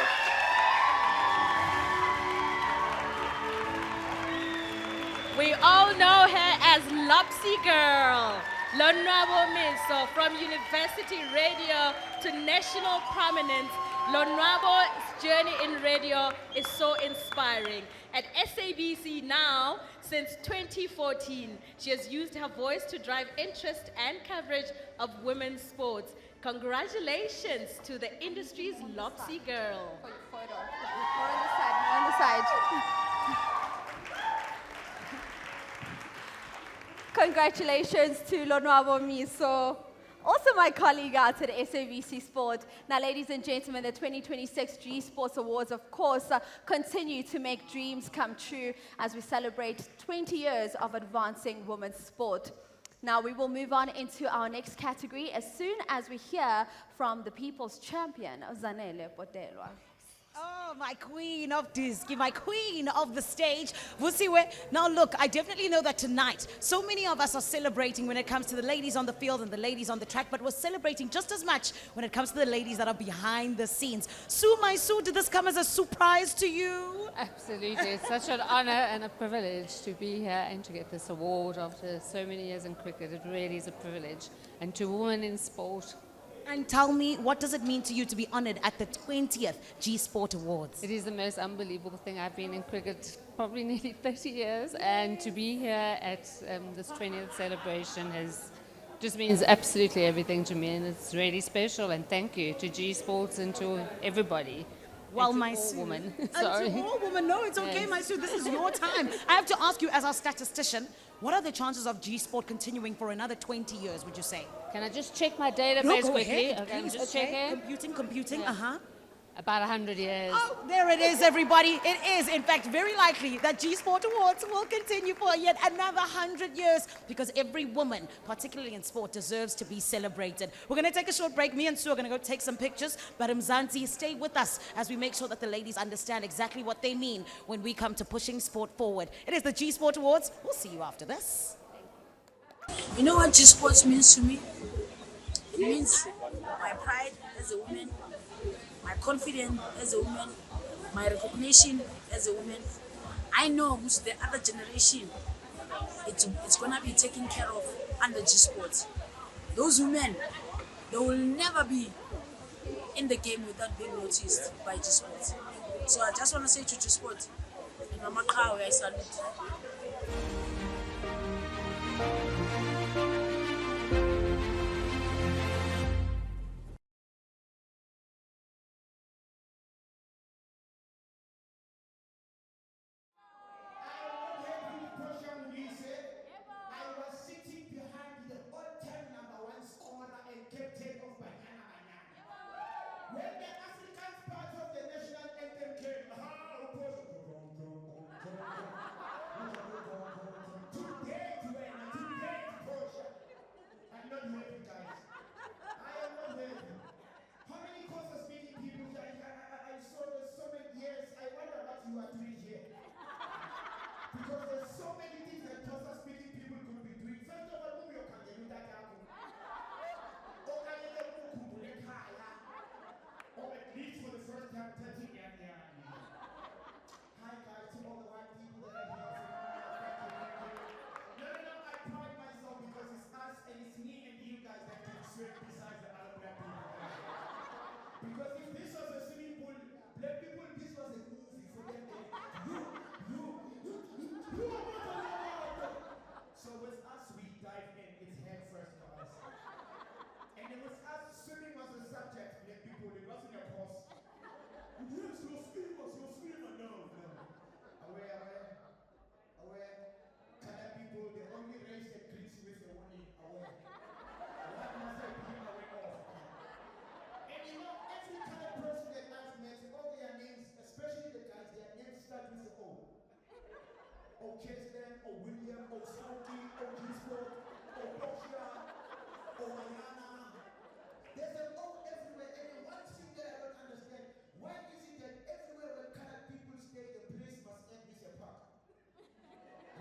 We all know her as Lopsy Girl. Lonwabo Miso, from University Radio to national prominence. Lonwabo's journey in radio is so inspiring. At SABC now, since 2014, she has used her voice to drive interest and coverage of women's sports. Congratulations to the industry's Lopsy Girl. More on the side. Congratulations to Lonwabo Miso Also my colleague out at SABC Sport. Now, ladies and gentlemen, the 2026 G Sports Awards, of course, continue to make dreams come true as we celebrate 20 years of advancing women's sport. Now, we will move on into our next category as soon as we hear from the people's champion, Zanele Potelwa. Oh, my queen of Diski, my queen of the stage, Vusiwe. Now look, I definitely know that tonight, so many of us are celebrating when it comes to the ladies on the field and the ladies on the track, but we're celebrating just as much when it comes to the ladies that are behind the scenes. Sue, my Sue, did this come as a surprise to you? Absolutely. It's such an honor and a privilege to be here and to get this award after so many years in cricket. It really is a privilege. And to women in sport, And tell me, what does it mean to you to be honored at the 20th G Sport Awards? it is the most unbelievable thing. I've been in cricket probably nearly 30 years, and to be here at this 20th celebration just means absolutely everything to me, and it's really special. And thank you to G Sports and to everybody. Well, and to my all Sue. women. And Sorry. to all women, no, it's okay, Yes. my Sue. This is your time. I have to ask you, as our statistician, what are the chances of G Sport continuing for another 20 years, would you say? Can I just check my database No, go quickly? ahead, Okay, I'm please. just Okay, checking. computing, Yeah. About 100 years. Oh, there it is, everybody. It is, in fact, very likely that G Sport Awards will continue for yet another 100 years because every woman, particularly in sport, deserves to be celebrated. We're going to take a short break. Me and Sue are going to go take some pictures. But Mzansi, stay with us as we make sure that the ladies understand exactly what they mean when we come to pushing sport forward. It is the G Sport Awards. We'll see you after this. You know what G Sports means to me? It means my pride as a woman, my confidence as a woman, my recognition as a woman. I know who's the other generation it's gonna be taken care of under G Sports. Those women, they will never be in the game without being noticed by G Sports. So I just want to say to G Sports, Mama Krawe, I salute. I was sitting behind the all-time #1 scorer and captain of Banyana Banyana. When the African part of the national anthem came, to date, Portia. I'm not happy, guys. I am not happy. How many Xhosa-speaking people here? I saw this so many years. I wonder what you are doing here. Because there's so many things that Xhosa-speaking people could be doing. First of all, move your candle that or at least for the first time, 30 years. Hi guys, to all the white people that are here. No, I pride myself because it's us and it's me and you guys that can swim besides the other black people. Because if this was a swimming pool, black people, this was a movie for them. You are not allowed. So with us, we dive in. It's head first, guys. And then with us, swimming was the subject, black people. It wasn't a course. Yes, you're swimmer. No. Aware. Colored people, the only race that greets you with a warning, aware. What must I be aware of? And you know, every colored person that I've met, all their names, especially the guys, their names start with the O. O. Kesden, O. William, O. Smokey, O. G-Sport, O. Portia, O. Ayana. There's an O everywhere, and then one thing that I don't understand, why is it that everywhere where colored people stay, the place must end with a park?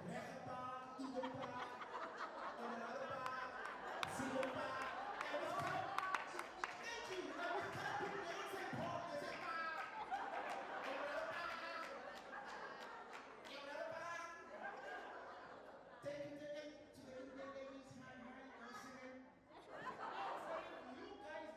Rehaba, Eden Park, and another park, Silver Park, and with colored, thank you, and with colored people, they don't say park, they say park, and another park, and another park. Thank you to the Indian ladies, hi, I'm singing. You guys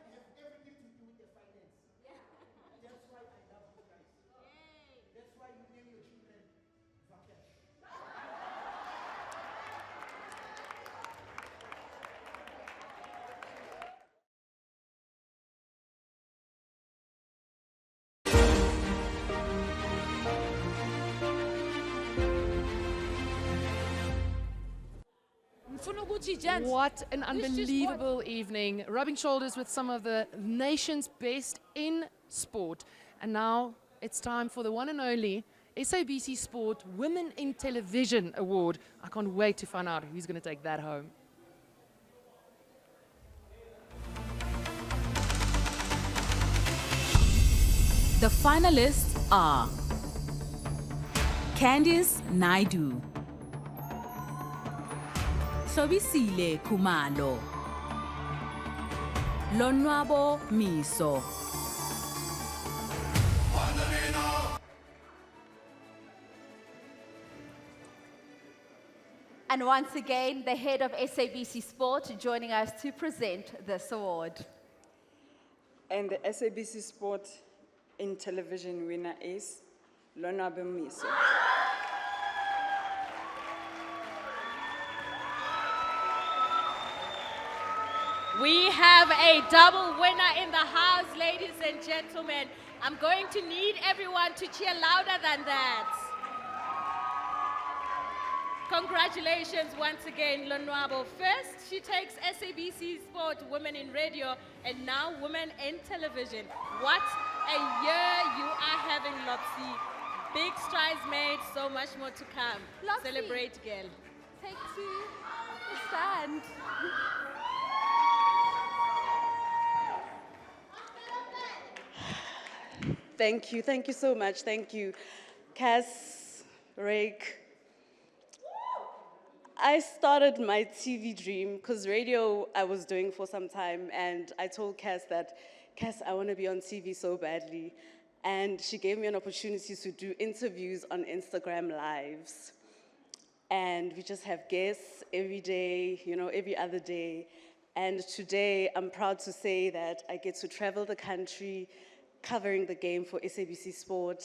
What an unbelievable evening. Rubbing shoulders with some of the nation's best in sport. And now it's time for the one and only SABC Sport Women in Television Award. I can't wait to find out who's going to take that home. The finalists are Candice Naidu, Sobisile Kumalo, Lonwabo Miso, And once again, the head of SABC Sport joining us to present this award. And the SABC Sport in Television winner is Lonwabo Miso. We have a double winner in the house, ladies and gentlemen. I'm going to need everyone to cheer louder than that. Congratulations once again, Lonwabo. First, she takes SABC Sport Women in Radio, and now Women in Television. What a year you are having, Lopsy. Big strides made, so much more to come. Lopsy, celebrate, girl. Take two, stand. Thank you so much, thank you. Cass, Rake. I started my TV dream because radio I was doing for some time, and I told Cass that, Cass, I want to be on TV so badly. And she gave me an opportunity to do interviews on Instagram Lives. And we just have guests every day, every other day. And today, I'm proud to say that I get to travel the country covering the game for SABC Sport.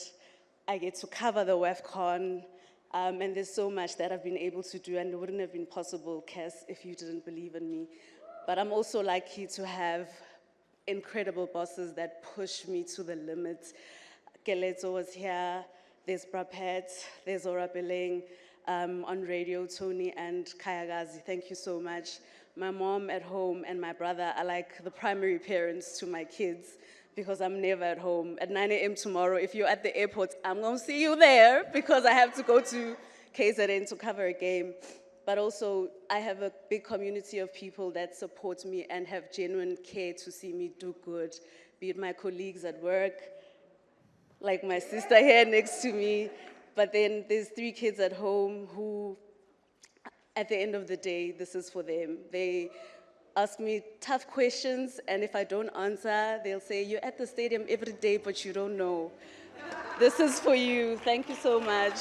I get to cover the WAFCON. And there's so much that I've been able to do, and it wouldn't have been possible, Cass, if you didn't believe in me. But I'm also lucky to have incredible bosses that push me to the limit. Keleto was here, there's Brapet, there's Ora Beleng, on radio, Tony and Kayagazi, thank you so much. My mom at home and my brother are like the primary parents to my kids, because I'm never at home. At 9 a.m. tomorrow, if you're at the airport, I'm going to see you there because I have to go to KZN to cover a game. But also, I have a big community of people that support me and have genuine care to see me do good, be it my colleagues at work, like my sister here next to me. But then there's 3 kids at home who, at the end of the day, this is for them. They ask me tough questions, and if I don't answer, they'll say, you're at the stadium every day, but you don't know. This is for you. Thank you so much.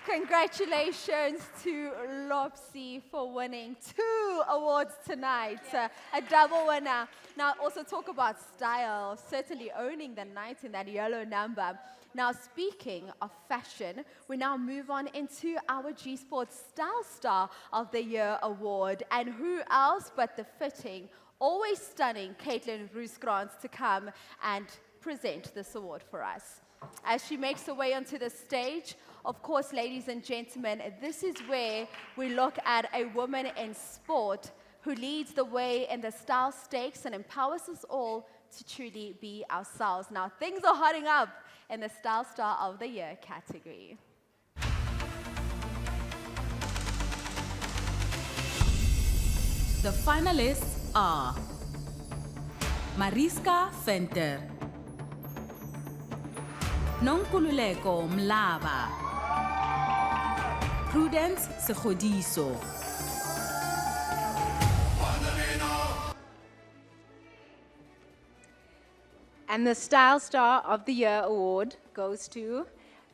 Congratulations to Lopsy for winning 2 awards tonight, a double winner. Now, also talk about style, certainly owning the night in that yellow number. Now, speaking of fashion, we now move on into our G Sport Style Star of the Year award. And who else but the fitting, always stunning Caitlin Rooskrantz to come and present this award for us. As she makes her way onto the stage, of course, ladies and gentlemen, this is where we look at a woman in sport who leads the way in the style stakes and empowers us all to truly be ourselves. Now, things are hotting up in the Style Star of the Year category. The finalists are Mariska Venter, Nonkululeko Mlaba, Prudence Sekhodiso, And the Style Star of the Year award goes to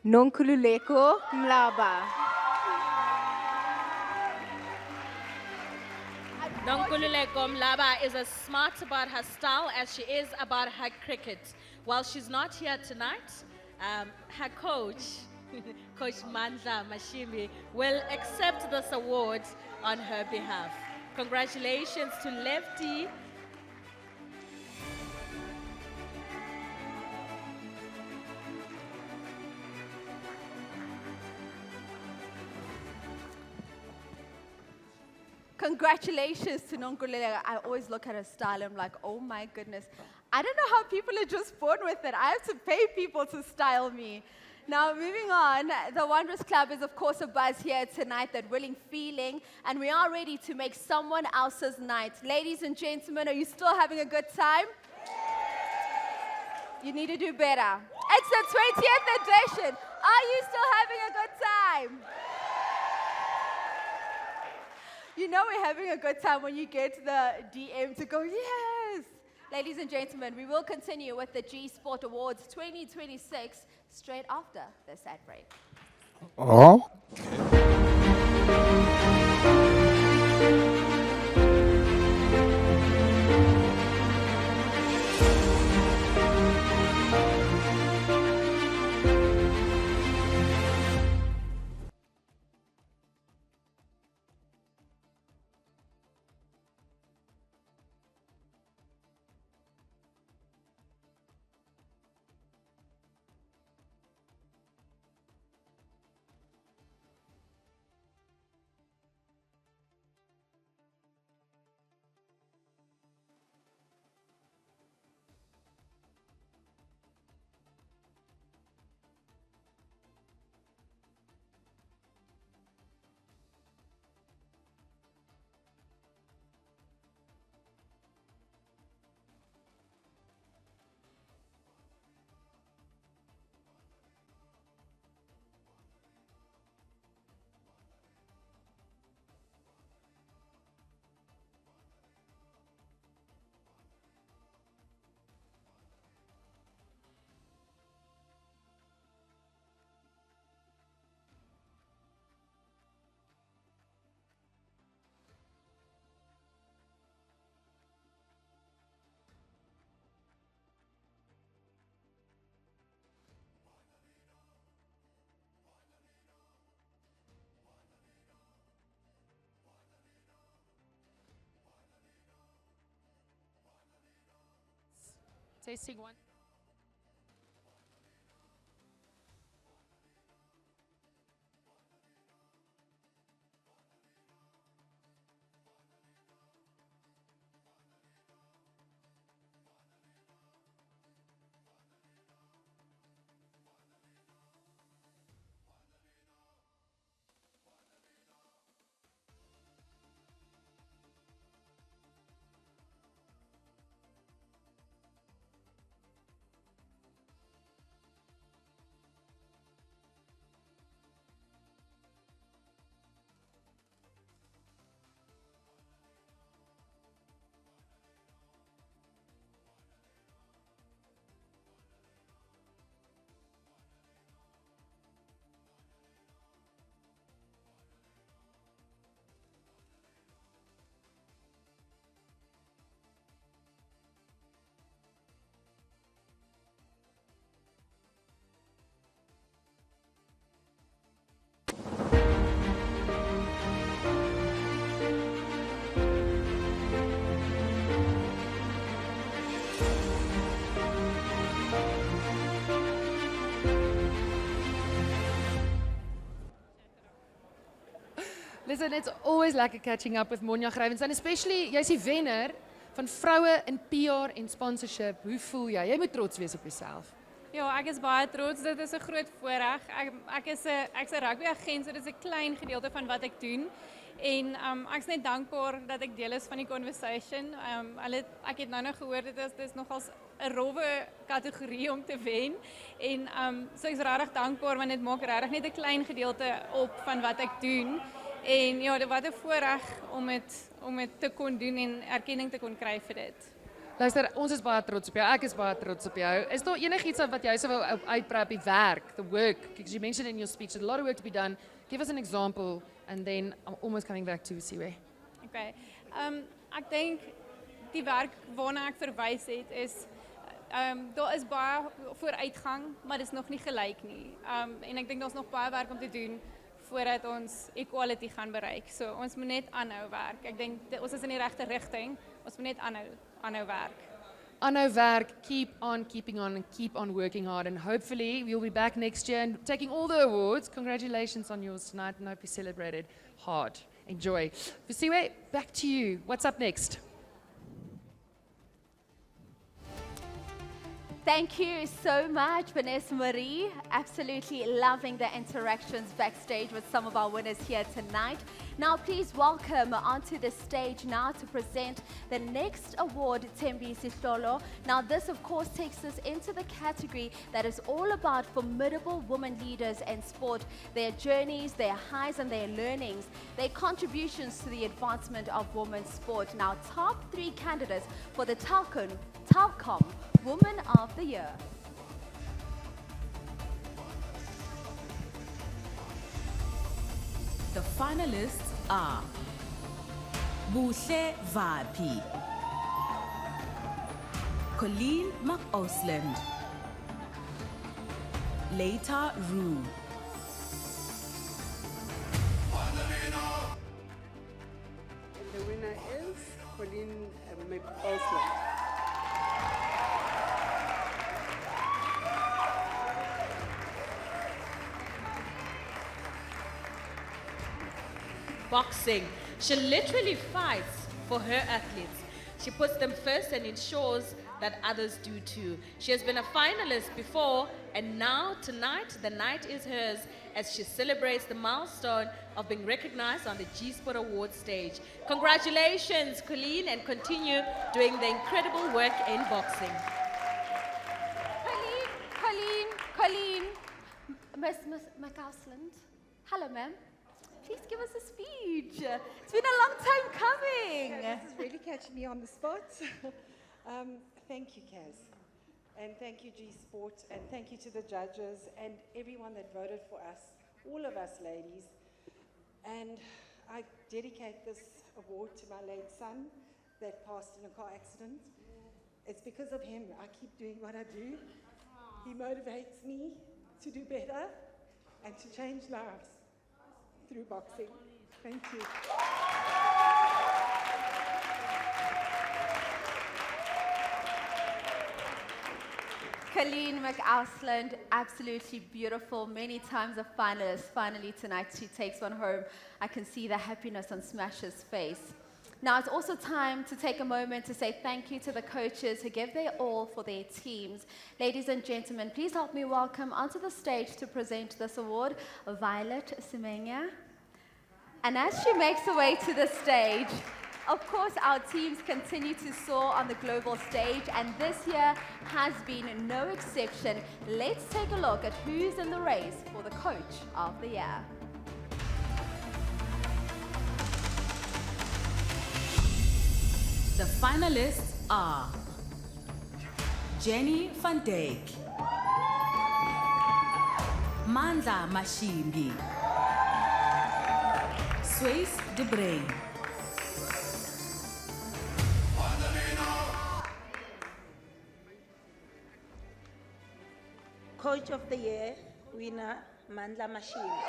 Nonkululeko Mlaba. Nonkululeko Mlaba is as smart about her style as she is about her cricket. While she's not here tonight, her coach, Coach Mandla Mashimi, will accept this award on her behalf. Congratulations to Lefty. congratulations to Nonkululeko. I always look at her style, I'm like, oh my goodness. I don't know how people are just born with it. I have to pay people to style me. Now, moving on, the Wanderers Club is, of course, a buzz here tonight, that willing feeling, and we are ready to make someone else's night. Ladies and gentlemen, are you still having a good time? You need to do better. It's the 20th edition. Are you still having a good time? You know we're having a good time when you get the DM to go, yes. Ladies and gentlemen, we will continue with the G Sport Awards 2026 straight after this ad break. Oh. Tasting one. Listen, it's always lekker catching up with Monja Gryvens, and especially, jy's die wenner van vroue in PR en sponsorship. Hoe voel jy? Jy moet trots wees op jouself. Ja, ek is baie trots. Dit is 'n groot voorreg. Ek's 'n rugby agent, so dit is 'n klein gedeelte van wat ek doen. En ek's net dankbaar dat ek deel is van die conversation. Ek het nou gehoor dit is nogals 'n rowwe kategorie om te wen. En so ek's regtig dankbaar want dit maak regtig net 'n klein gedeelte op van wat ek doen. En ja, wat 'n voorreg om dit te kon doen en erkenning te kon kry vir dit. Luister, ons is baie trots op jou. Ek is baie trots op jou. Is daar enigiets wat jy sou wou uitbrei op die werk, the work? Because you mentioned in your speech there's a lot of work to be done. Give us an example and then I'm almost coming back to Siwe. Okay. Ek dink die werk waarna ek verwys het is daar is baie vooruitgang, maar dit is nog nie gelyk nie. En ek dink daar's nog baie werk om te doen voordat ons equality gaan bereik. So ons moet net aanhou werk. Ek dink ons is in die regte rigting. Ons moet net aanhou werk. Aanhou werk, keep on keeping on and keep on working hard, and hopefully we'll be back next year and taking all the awards. Congratulations on yours tonight and I hope you celebrated hard. enjoy. Visiwe, back to you. What's up next? Thank you so much, Vanessa Marie. Absolutely loving the interactions backstage with some of our winners here tonight. Now, please welcome onto the stage now to present the next award, Tembi Sihlolo. Now, this, of course, takes us into the category that is all about formidable women leaders in sport, their journeys, their highs and their learnings, their contributions to the advancement of women's sport. Now, top 3 candidates for the Telkom Woman of the Year. The finalists are Buhle Vapi, Colleen McAusland, Leita Rue. And the winner is Colleen McAusland. Boxing. She literally fights for her athletes. She puts them first and ensures that others do too. She has been a finalist before, and now tonight the night is hers as she celebrates the milestone of being recognized on the G-Sport Awards stage. Congratulations, Colleen, and continue doing the incredible work in boxing. Colleen, Miss McAusland. Hello, ma'am. Please give us a speech. It's been a long time coming. Yeah, this is really catching me on the spot. Thank you, Kaz. And thank you, G-Sport. And thank you to the judges and everyone that voted for us, all of us ladies. And I dedicate this award to my late son that passed in a car accident. It's because of him I keep doing what I do. He motivates me to do better and to change lives through boxing. Thank you. Colleen McAusland, absolutely beautiful. Many times a finalist. Finally tonight she takes one home. I can see the happiness on Smash's face. Now it's also time to take a moment to say thank you to the coaches who give their all for their teams. Ladies and gentlemen, please help me welcome onto the stage to present this award, Violet Semenya. And as she makes her way to the stage, of course, our teams continue to soar on the global stage, and this year has been no exception. Let's take a look at who's in the race for the Coach of the Year. The finalists are Jenny van Dijk, Mandla Mashimbi, Sways de Bruin. Coach of the Year, winner Mandla Mashimbi.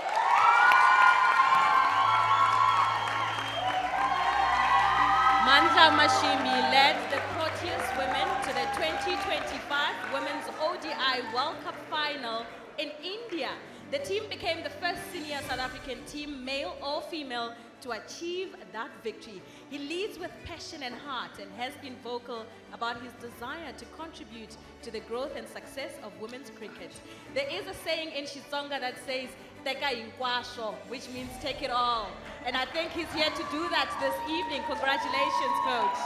Mandla Mashimbi led the Proteas women to the 2025 Women's ODI World Cup final in India. The team became the first senior South African team, male or female, to achieve that victory. He leads with passion and heart and has been vocal about his desire to contribute to the growth and success of women's cricket. There is a saying in Xitsonga that says, "Teka inkwasho," which means take it all. And I think he's here to do that this evening. Congratulations, Coach.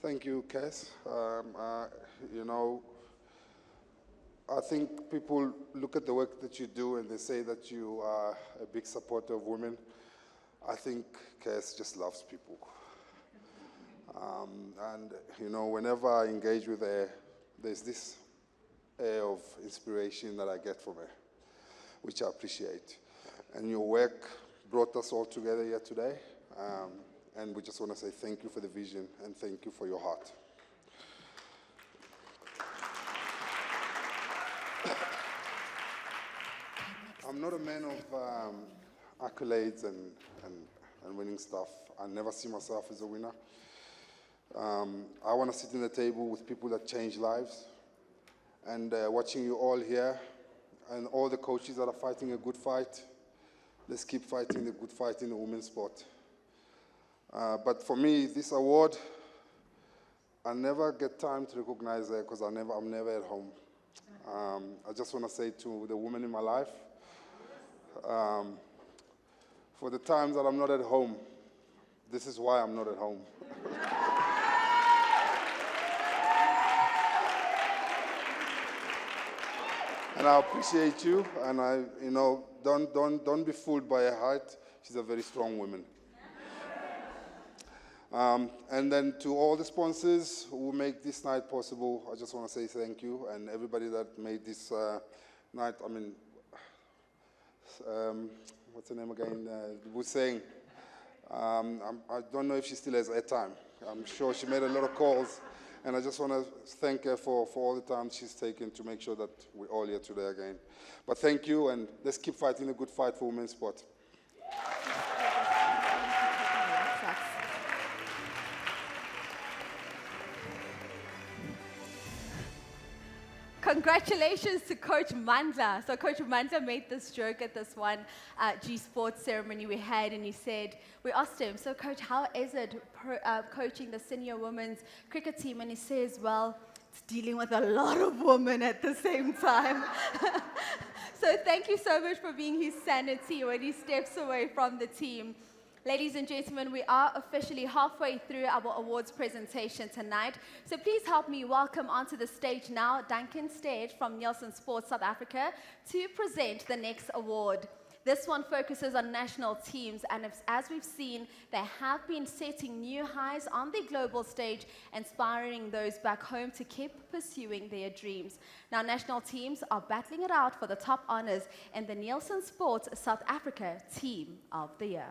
Thank you, Kes. You know, I think people look at the work that you do and they say that you are a big supporter of women. I think Kes just loves people. And, you know, whenever I engage with her, there's this air of inspiration that I get from her, which I appreciate. And your work brought us all together here today. And we just want to say thank you for the vision and thank you for your heart. I'm not a man of accolades and winning stuff. I never see myself as a winner. I want to sit in the table with people that change lives. And watching you all here, and all the coaches that are fighting a good fight. Let's keep fighting the good fight in the women's sport. But for me, this award, I never get time to recognize her because I'm never at home. I just want to say to the women in my life, for the times that I'm not at home, this is why I'm not at home. And I appreciate you, and don't be fooled by her height. She's a very strong woman. And then to all the sponsors who make this night possible, I just want to say thank you, and everybody that made this night. I mean, what's her name again? Who's saying? I don't know if she still has airtime. I'm sure she made a lot of calls, and I just want to thank her for all the time she's taken to make sure that we're all here today again. But thank you, and let's keep fighting the good fight for women's sport. Congratulations to Coach Mandla. So Coach Mandla made this joke at this one G-Sport ceremony we had, and he said, we asked him, so Coach, how is it coaching the senior women's cricket team? And he says, well, it's dealing with a lot of women at the same time. So thank you so much for being his sanity when he steps away from the team. Ladies and gentlemen, we are officially halfway through our awards presentation tonight. So please help me welcome onto the stage now Duncan Stead from Nielsen Sports South Africa to present the next award. This one focuses on national teams, and as we've seen, they have been setting new highs on the global stage, inspiring those back home to keep pursuing their dreams. Now, national teams are battling it out for the top honors in the Nielsen Sports South Africa Team of the Year.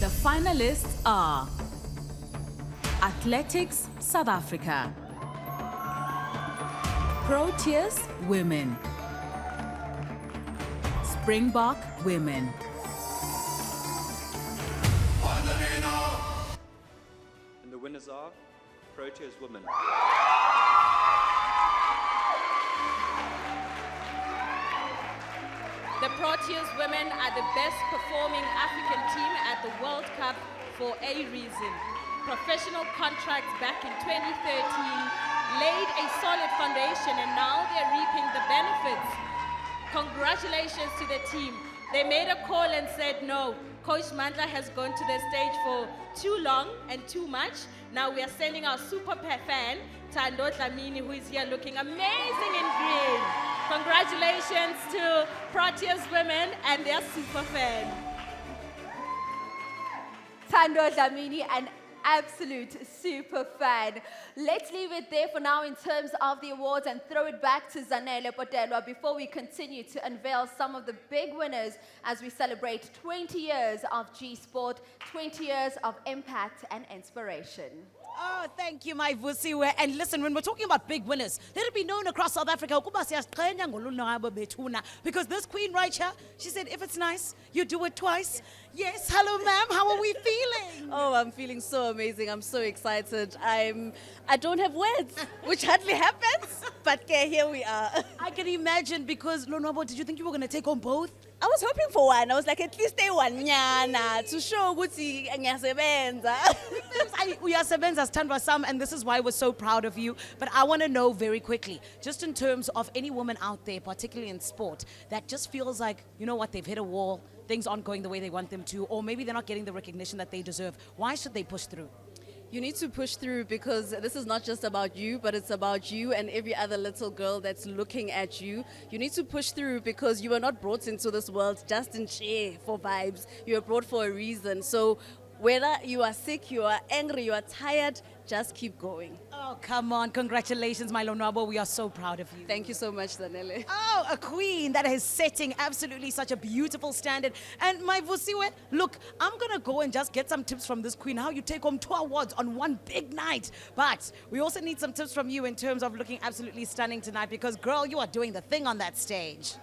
The finalists are Athletics South Africa, Proteas Women, Springbok Women. And the winners are Proteas Women. The Proteas women are the best performing African team at the World Cup for a reason. Professional contracts back in 2013 laid a solid foundation, and now they're reaping the benefits. Congratulations to the team. They made a call and said, no, Coach Mandla has gone to the stage for too long and too much. Now we are sending our super fan, Tando Dlamini, who is here looking amazing in green. Congratulations to Proteas women and their super fan. Tando Dlamini, an absolute super fan. Let's leave it there for now in terms of the awards and throw it back to Zanele Potelwa before we continue to unveil some of the big winners as we celebrate 20 years of G-Sport, 20 years of impact and inspiration. Oh, thank you, my Vusiwe. And listen, when we're talking about big winners, let it be known across South Africa. Because this queen right here, she said, if it's nice, you do it twice. Yes, hello, ma'am. How are we feeling? Oh, I'm feeling so amazing. I'm so excited. I don't have words, which hardly happens, but okay, here we are. I can imagine, because Lonobo, did you think you were going to take on both? I was hoping for one. I was like, at least stay one nyana to show ukuthi ngiyasebenza. We are Sebenza Tandwa Sam, and this is why we're so proud of you. But I want to know very quickly, just in terms of any woman out there, particularly in sport, that just feels like, you know what, they've hit a wall, things aren't going the way they want them to, or maybe they're not getting the recognition that they deserve. Why should they push through? You need to push through, because this is not just about you, but it's about you and every other little girl that's looking at you. You need to push through, because you were not brought into this world just in chair for vibes. You were brought for a reason. So whether you are sick, you are angry, you are tired, just keep going. Oh, come on. Congratulations, my Lonwabo. We are so proud of you. Thank you so much, Zanele. Oh, a queen that is setting absolutely such a beautiful standard. And my Vusiwe, look, I'm going to go and just get some tips from this queen, how you take home 2 awards on one big night. But we also need some tips from you in terms of looking absolutely stunning tonight, because, girl, you are doing the thing on that stage.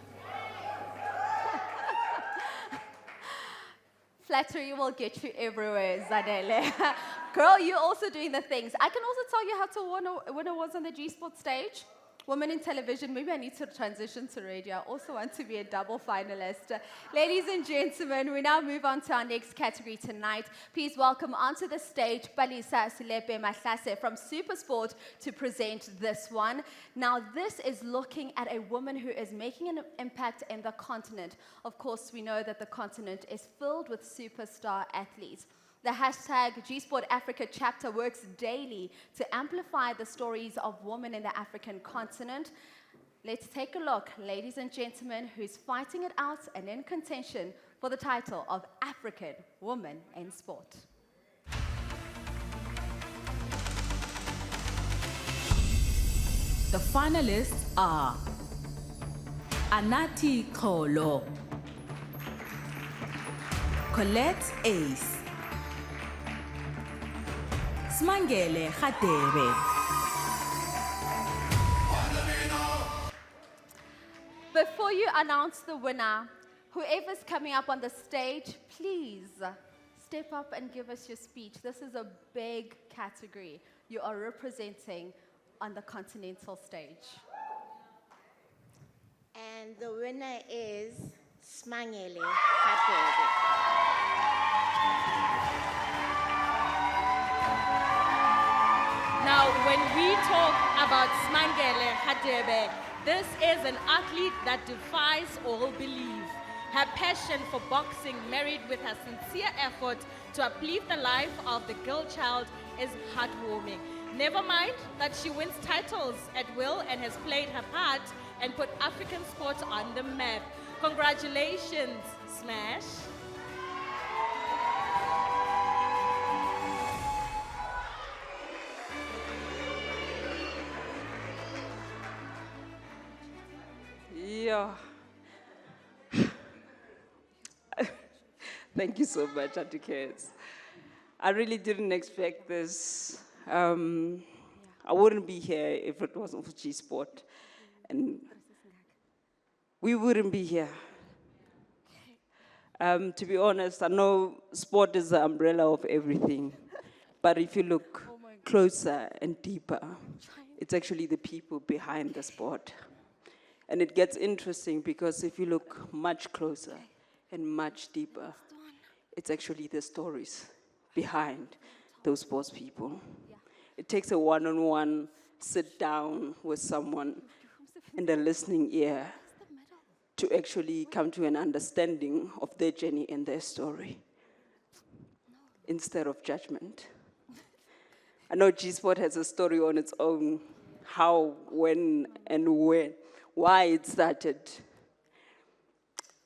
Flattery will get you everywhere, Zanele. Girl, you're also doing the things. I can also tell you how to win awards on the G Sport stage. Women in television, maybe I need to transition to radio. I also want to be a double finalist. Ladies and gentlemen, we now move on to our next category tonight. Please welcome onto the stage Palisa Silepe Mahlase from Supersport to present this one. Now, this is looking at a woman who is making an impact in the continent. Of course, we know that the continent is filled with superstar athletes. The hashtag G-Sport Africa chapter works daily to amplify the stories of women in the African continent. Let's take a look, ladies and gentlemen, who's fighting it out and in contention for the title of African Woman in Sport. The finalists are Anati Kolo, Colette Ace, Smangele Khadebe. Before you announce the winner, whoever's coming up on the stage, please step up and give us your speech. This is a big category you are representing on the continental stage. And the winner is Smangele Khadebe. Now, when we talk about Smangele Khadebe, this is an athlete that defies all belief. Her passion for boxing, married with her sincere effort to uplift the life of the girl child, is heartwarming. Never mind that she wins titles at will and has played her part and put African sport on the map. Congratulations, Smash. Yeah. Thank you so much, Auntie Kez. I really didn't expect this. I wouldn't be here if it wasn't for G-Sport. And we wouldn't be here. To be honest, I know sport is the umbrella of everything. But if you look closer and deeper, it's actually the people behind the sport. And it gets interesting because if you look much closer and much deeper, it's actually the stories behind those sports people. It takes a one-on-one sit down with someone and a listening ear to actually come to an understanding of their journey and their story instead of judgment. I know G-Sport has a story on its own, how, when, and why it started.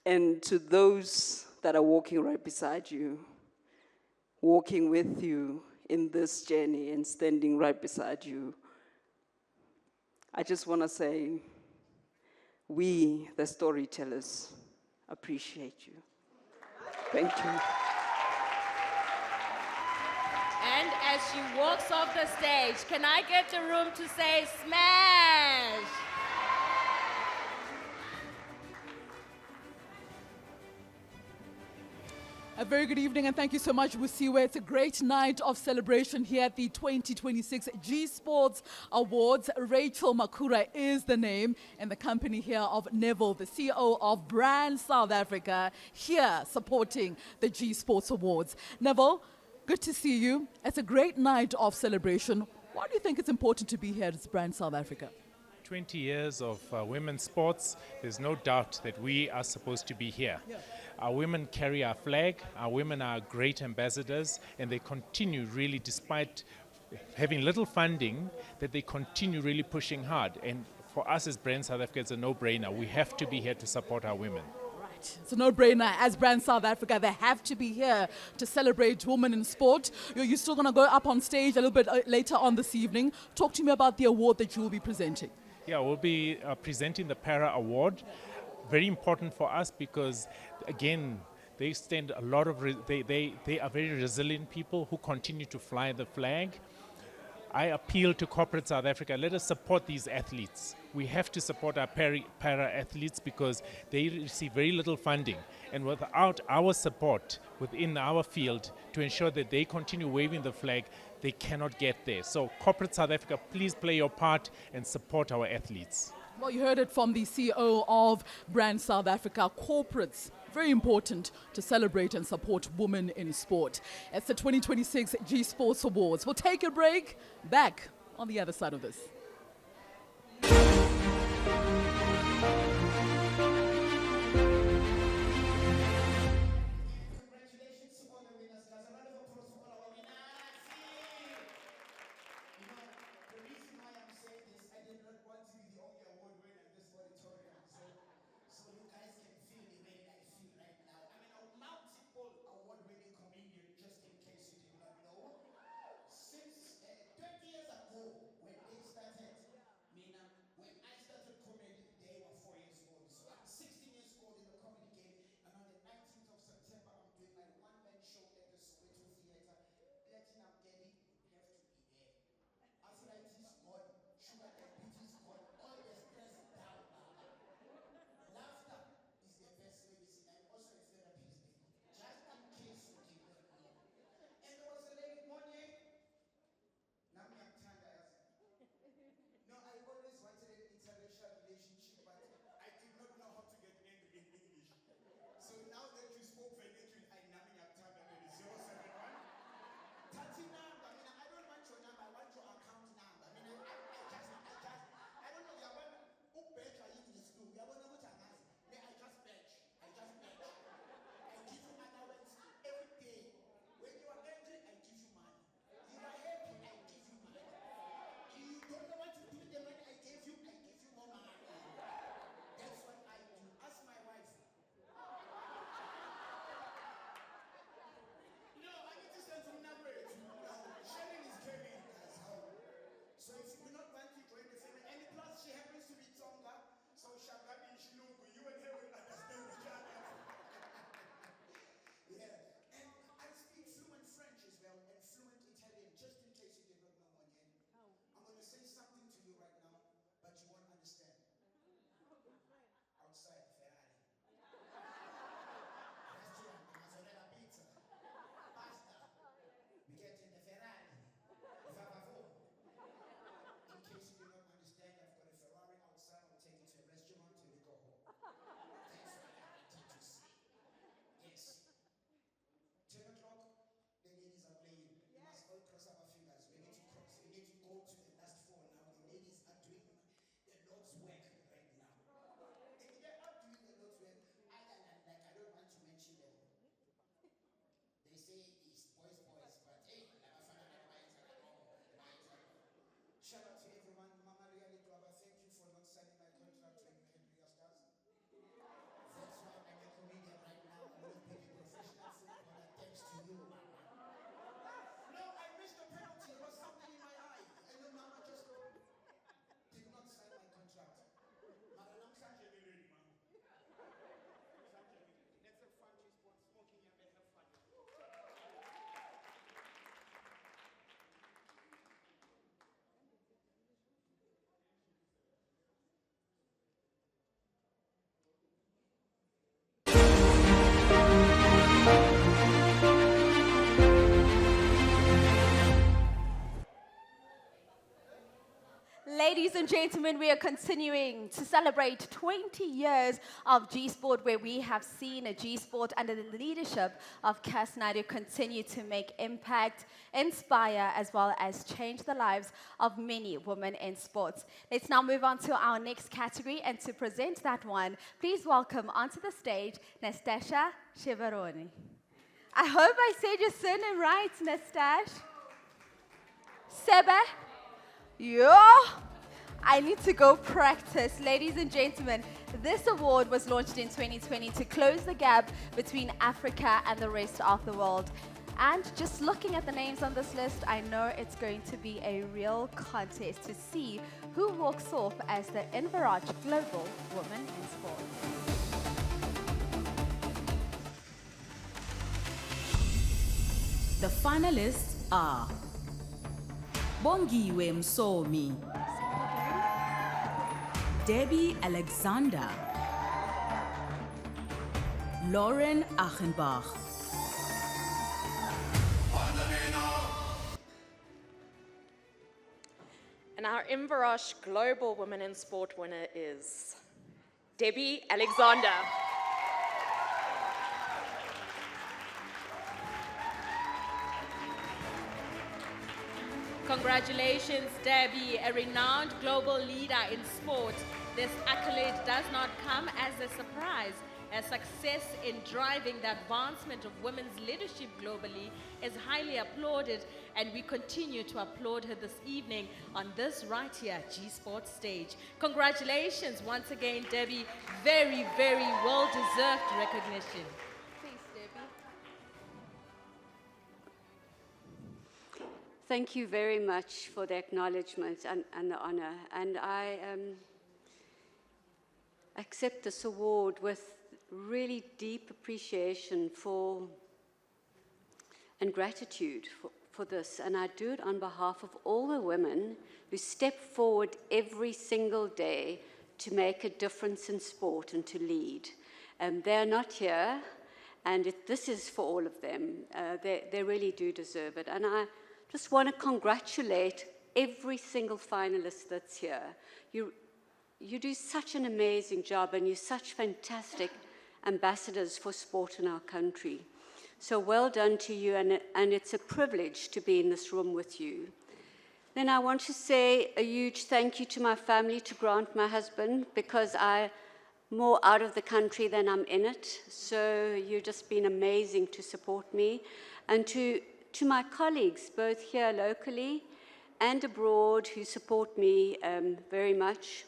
And to those that are walking right beside you, walking with you in this journey and standing right beside you, I just want to say, we, the storytellers, appreciate you. Thank you. And as she walks off the stage, can I get the room to say smash? A very good evening and thank you so much, Busiwe. It's a great night of celebration here at the 2026 G Sports Awards. Rachel Makura is the name and the company here of Neville, the CEO of Brand South Africa, here supporting the G Sports Awards. Neville, good to see you. It's a great night of celebration. Why do you think it's important to be here at Brand South Africa? 20 years of women's sports, there's no doubt that we are supposed to be here. Yeah. Our women carry our flag, our women are great ambassadors, and they continue really, despite having little funding, that they continue really pushing hard. And for us as Brand South Africa, it's a no-brainer. We have to be here to support our women. Right. It's a no-brainer. As Brand South Africa, they have to be here to celebrate women in sport. You're still going to go up on stage a little bit later on this evening. Talk to me about the award that you will be presenting. Yeah, we'll be presenting the Para Award. Very important for us because, again, they stand a lot of, they are very resilient people who continue to fly the flag. I appeal to corporate South Africa, let us support these athletes we have to support our para-athletes because they receive very little funding. And without our support within our field to ensure that they continue waving the flag, they cannot get there. So corporate South Africa, please play your part and support our athletes. Well, you heard it from the CEO of Brand South Africa. Corporates, very important to celebrate and support women in sport. It's the 2026 G Sports Awards. We'll take a break. Back on the other side of this. Just in case you did not know, since 20 years ago, when they started, when I started comedy, they were 4 years old. So I'm 16 years old in the comedy game, and on the 19th of September, I'm doing my one-man show at the Soweto Theatre. Platinum Daddy, you have to be there. Arthritis gone, sugar diabetes gone, all the stress down, Baba. Laughter is the best medicine. I'm also a therapist, baby. Just in case you did not know. And there was a lady, Monye. No, I always wanted an interracial relationship, but I did not know how to get angry in English. So now that you spoke Venetian, I Naminyatanda, there is 071. Tatinamba, I don't want your number, I want your account number. I don't know, I just badge. I give you allowance every day. When you are angry, I give you money. You are happy, I give you money. You don't know what to do with the money I gave you more money. That's what I do. Ask my wife. No, I need to send some number. Sharing is caring, guys. So if you do not want to join the family, and plus she happens to be Tonga, so Shagabi, Shilungu, you and her will understand each other. Yeah, and I speak fluent French as well, and fluent Italian, just in case you did not know, Monye. I'm going to say something to you right now, but you won't understand. Outside, Ferrari. Restaurant, mozzarella pizza. Pasta. We get in the Ferrari. In case you do not understand, I've got a Ferrari outside. I'll take you to a restaurant till we go home. That's what I wanted to say. Yes. 10 o'clock, the ladies are playing. We must all cross our fingers. We need to cross. We need to go to the last four now. The ladies are doing the Lord's work right now. They are doing the Lord's work. Like I don't want to mention them. They say it's boys, but hey, shout out to everyone. Mama Riali Dwaba, thank you for not signing my contract when you had Ria Stars. That's why I'm a comedian right now. I'm not being a professional footballer thanks to you, Mama. No, I missed the penalty. There was something in my eye. And then Mama just did not sign my contract. Mama, Sanjay Milady, Mama. Let's have fun, G-Sport, smoking and have fun. Ladies and gentlemen, we are continuing to celebrate 20 years of G-Sport, where we have seen a G-Sport under the leadership of Cass Naidoo continue to make impact, inspire, as well as change the lives of many women in sports. Let's now move on to our next category, and to present that one, please welcome onto the stage Nastasia Cheveroni. I hope I said your surname right, Nastash. Sebe? Yo! I need to go practice. Ladies and gentlemen, this award was launched in 2020 to close the gap between Africa and the rest of the world. And just looking at the names on this list, I know it's going to be a real contest to see who walks off as the Enverage Global Woman in Sport. The finalists are Bongiwe Msomi, Debbie Alexander, Lauren Achenbach, And our Inverrosh Global Women in Sport winner is Debbie Alexander. Congratulations, Debbie, a renowned global leader in sport. This accolade does not come as a surprise. Her success in driving the advancement of women's leadership globally is highly applauded, and we continue to applaud her this evening on this right here, G-Sport stage. Congratulations once again, Debbie. Very, very well-deserved recognition. Thank you very much for the acknowledgement and the honor. And I accept this award with really deep appreciation for and gratitude for this. And I do it on behalf of all the women who step forward every single day to make a difference in sport and to lead. They're not here, and this is for all of them. They really do deserve it. And I just want to congratulate every single finalist that's here. You do such an amazing job, and you're such fantastic ambassadors for sport in our country. So well done to you, and it's a privilege to be in this room with you. Then I want to say a huge thank you to my family, to Grant, my husband, because I'm more out of the country than I'm in it. So you've just been amazing to support me. And to my colleagues, both here locally and abroad, who support me very much.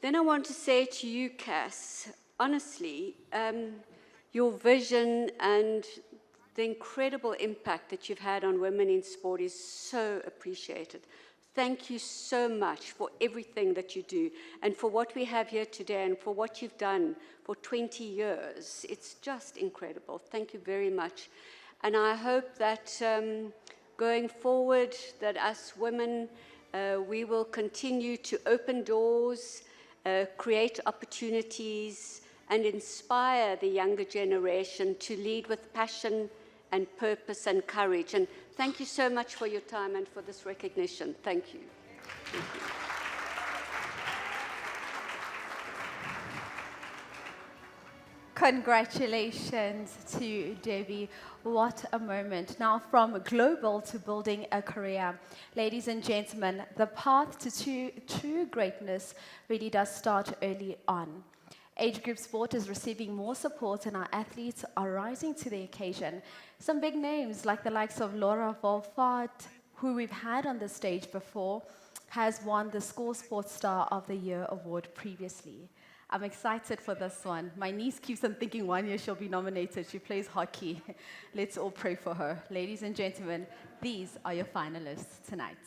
Then I want to say to you, Cass, honestly, your vision and the incredible impact that you've had on women in sport is so appreciated. Thank you so much for everything that you do and for what we have here today and for what you've done for 20 years. It's just incredible. Thank you very much. And I hope that going forward, that us women, we will continue to open doors, create opportunities, and inspire the younger generation to lead with passion and purpose and courage. And thank you so much for your time and for this recognition. Thank you. Thank you. Congratulations to Debbie. What a moment. Now, from global to building a career. Ladies and gentlemen, the path to true greatness really does start early on. Age group sport is receiving more support, and our athletes are rising to the occasion. Some big names like the likes of Laura Volfart, who we've had on the stage before, has won the Score Sports Star of the Year award previously. I'm excited for this one. My niece keeps on thinking 1 year she'll be nominated. She plays hockey. Let's all pray for her. Ladies and gentlemen, these are your finalists tonight.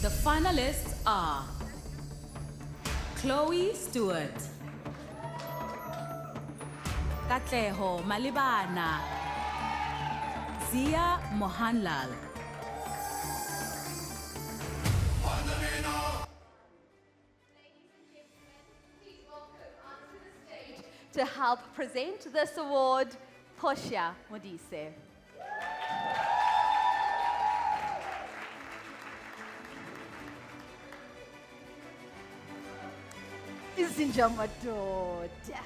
The finalists are Chloe Stewart, Katleho Malibana, Zia Mohanlal, To help present this award, Portia Modise. Izinja madoda.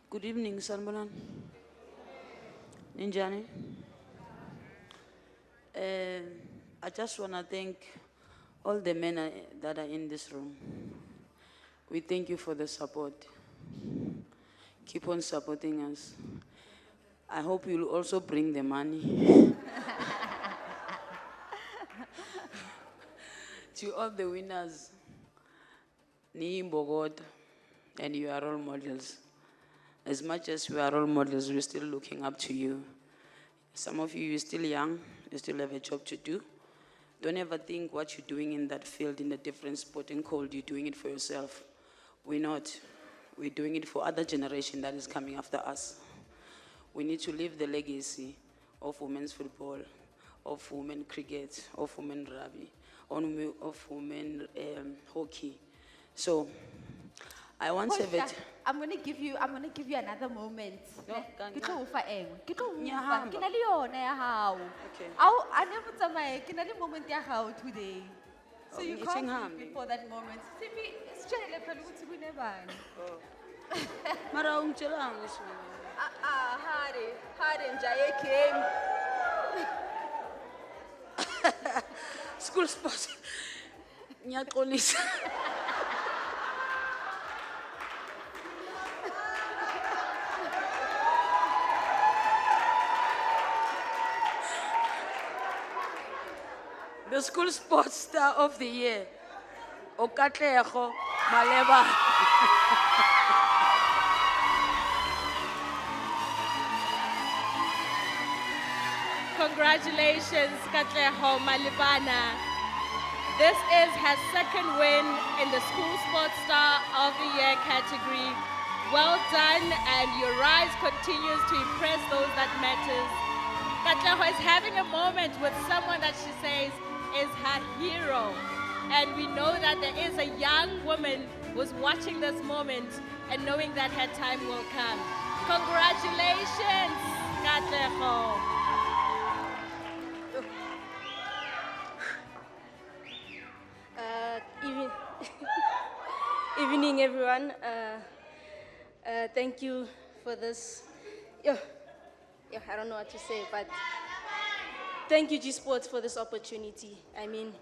Good evening, Sanbolan. Ninjani. I just want to thank all the men that are in this room. We thank you for the support. Keep on supporting us. I hope you'll also bring the money. To all the winners, Ni Mbogod, and you are role models. As much as we are role models, we're still looking up to you. Some of you are still young, you still have a job to do. Don't ever think what you're doing in that field, in a different sporting code, you're doing it for yourself. We're not. We're doing it for other generation that is coming after us. We need to leave the legacy of women's football, of women cricket, of women rugby, of women hockey. So, I want to Portia, I'm gonna give you another moment. Ke tlo o fa engwe. Ke tlo o fa. Ke na le yona ya hao. Okay. I never tsamaya. Ke na le moment ya hao today. So you ngitshe can't ngihambe. leave before that moment. Simi, sitshele phela ukuthi kunebani. Mara ungitshelanga isona. Hare njaye game. School sports. Ngiyaxolisa. The school sports star of the year, Okatlego Maleba. Congratulations, Katleho Malibana. This is her second win in the School Sports Star of the Year category. Well done, and your rise continues to impress those that matters. Katleho is having a moment with someone that she says is her hero. And we know that there is a young woman who's watching this moment and knowing that her time will come. Congratulations, Katleho. Evening, everyone. Thank you for this. I don't know what to say, but thank you, G Sports, for this opportunity. I mean,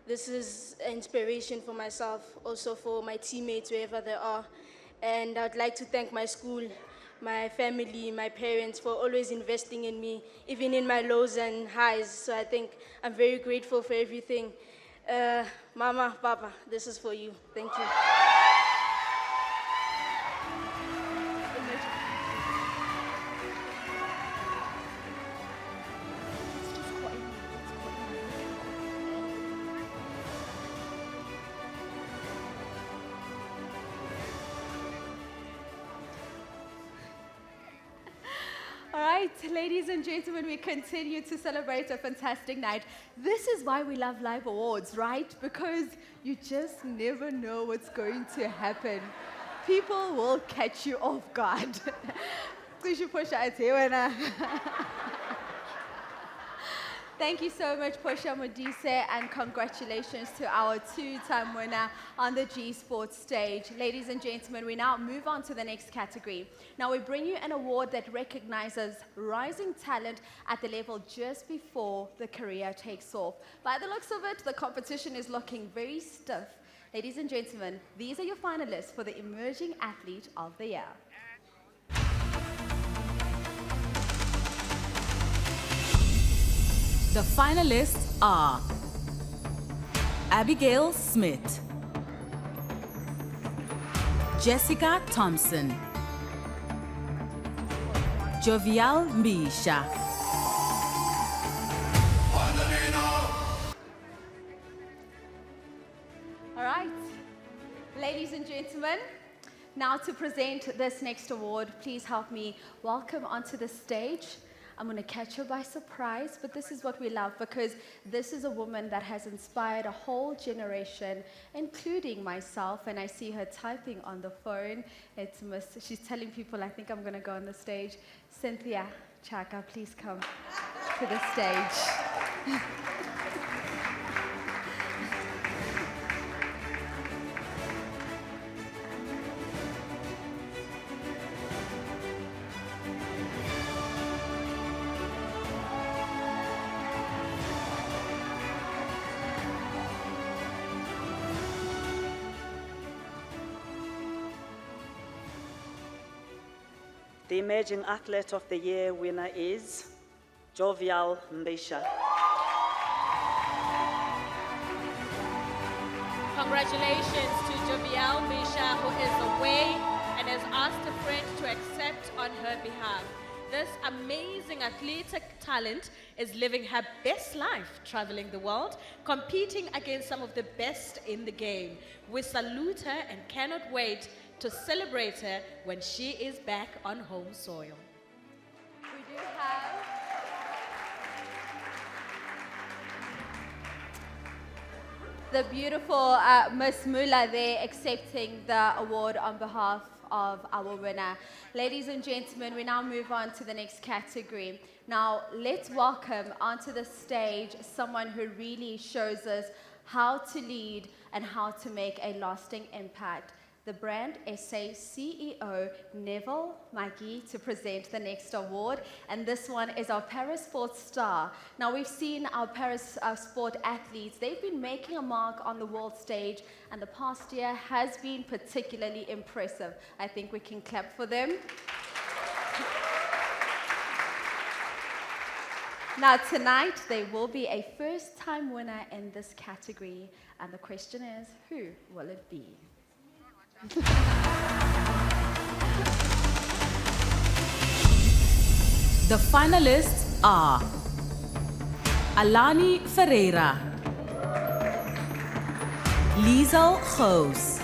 this is an inspiration for myself, also for my teammates, wherever they are. And I'd like to thank my school, my family, my parents for always investing in me, even in my lows and highs. So I think I'm very grateful for everything. Mama, Papa, this is for you. Thank you. All right, ladies and gentlemen, we continue to celebrate a fantastic night. This is why we love live awards, right? Because you just never know what's going to happen. People will catch you off guard. Thank you so much, Portia Modise, and congratulations to our two-time winner on the G Sports stage. Ladies and gentlemen, we now move on to the next category. Now we bring you an award that recognizes rising talent at the level just before the career takes off. By the looks of it, the competition is looking very stiff. Ladies and gentlemen, these are your finalists for the Emerging Athlete of the Year. The finalists are Abigail Smith, Jessica Thompson, Jovial Mbisha, All right, ladies and gentlemen, now to present this next award, please help me welcome onto the stage. I'm going to catch her by surprise, but this is what we love because this is a woman that has inspired a whole generation, including myself, and I see her typing on the phone. She's telling people, I think I'm going to go on the stage. Cynthia Chaka, please come to the stage. The Emerging Athlete of the Year winner is Jovial Mbisha. Congratulations to Jovial Mbisha, who is away and has asked a friend to accept on her behalf. this amazing athletic talent is living her best life, traveling the world, competing against some of the best in the game. We salute her and cannot wait to celebrate her when she is back on home soil. We do have the beautiful Miss Mula there accepting the award on behalf of our winner. Ladies and gentlemen, we now move on to the next category. Now, let's welcome onto the stage someone who really shows us how to lead and how to make a lasting impact. The Brand SA CEO, Neville Maggie, to present the next award. And this one is our Parasport star. Now, we've seen our Parasport athletes. They've been making a mark on the world stage, and the past year has been particularly impressive. I think we can clap for them. Now, tonight, they will be a first-time winner in this category. And the question is, who will it be? The finalists are Alani Ferreira, Liesel Goos,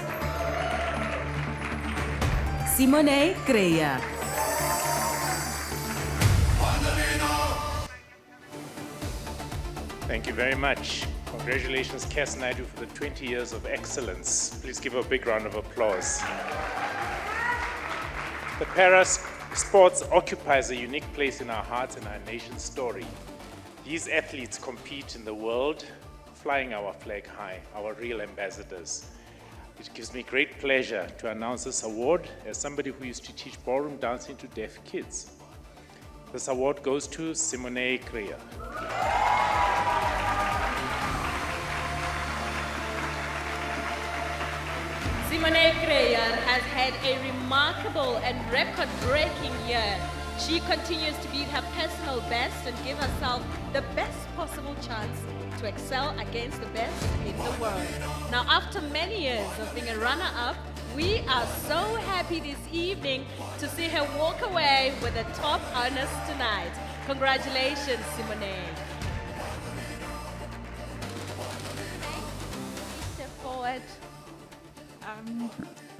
Simone Creyer, Thank you very much. Congratulations, Cass Naidu, for the 20 years of excellence. Please give her a big round of applause. The para sports occupies a unique place in our hearts and our nation's story. These athletes compete in the world, flying our flag high, our real ambassadors. It gives me great pleasure to announce this award as somebody who used to teach ballroom dancing to deaf kids. This award goes to Simone Creyer. Simone Creyer has had a remarkable and record-breaking year. She continues to beat her personal best and give herself the best possible chance to excel against the best in the world. Now, after many years of being a runner-up, we are so happy this evening to see her walk away with the top honors tonight. Congratulations, Simone. Step forward.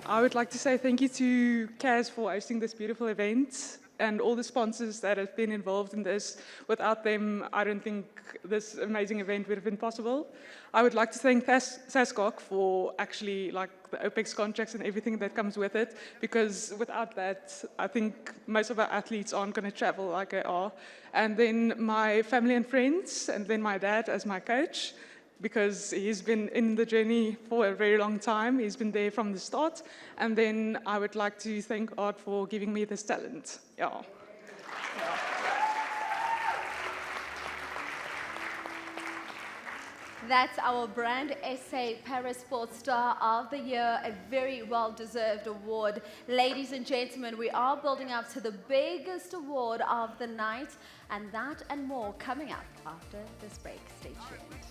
I would like to say thank you to Kaz for hosting this beautiful event and all the sponsors that have been involved in this. Without them, I don't think this amazing event would have been possible. I would like to thank Saskok for actually the OPEX contracts and everything that comes with it, because without that, I think most of our athletes aren't going to travel like they are. And then my family and friends, and then my dad as my coach, because he's been in the journey for a very long time. He's been there from the start. And then I would like to thank Art for giving me this talent. Yeah. That's our Brand SA Parasport Star of the Year, a very well-deserved award. Ladies and gentlemen, we are building up to the biggest award of the night, and that and more coming up after this break. Stay tuned.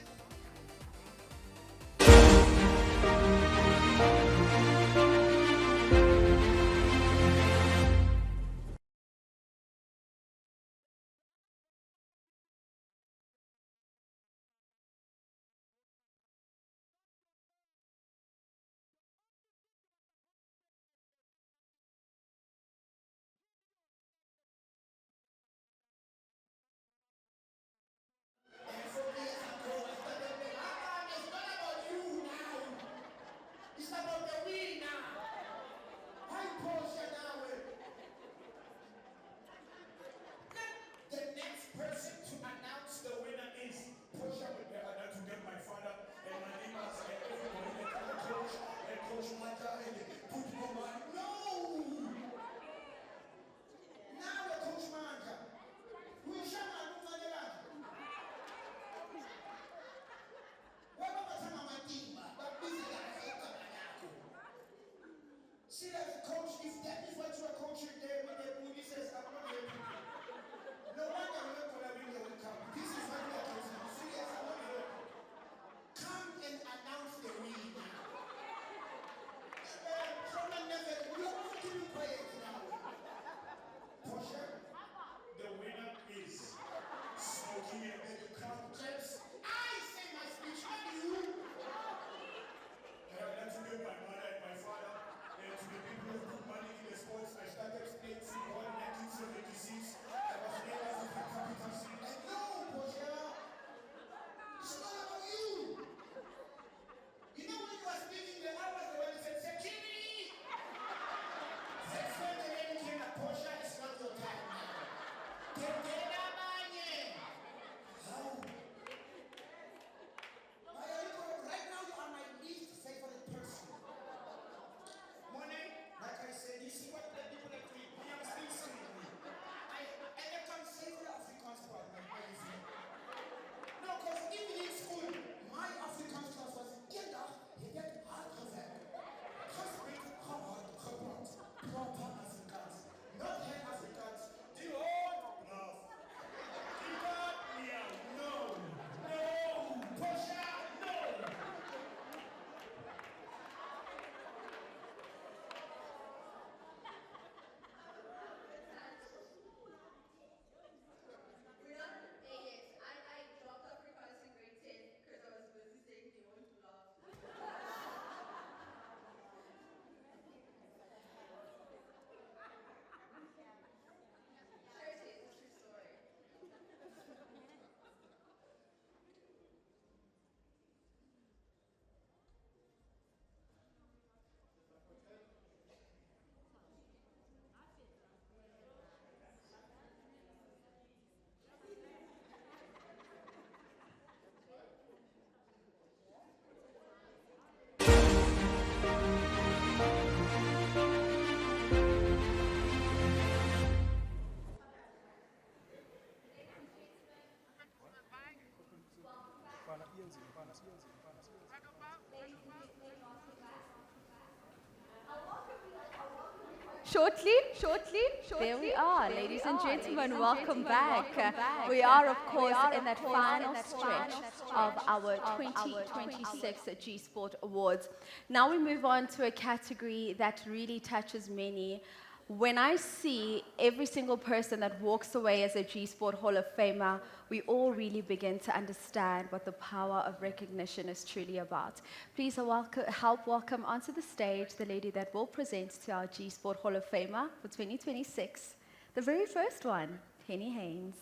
It's about shortly. There we are, ladies and gentlemen, welcome back. We are, of course, in that final stretch of our 2026 G Sport Awards. Now we move on to a category that really touches many. When I see every single person that walks away as a G Sport Hall of Famer, we all really begin to understand what the power of recognition is truly about. Please help welcome onto the stage the lady that will present to our G Sport Hall of Famer for 2026. The very first one, Penny Haynes.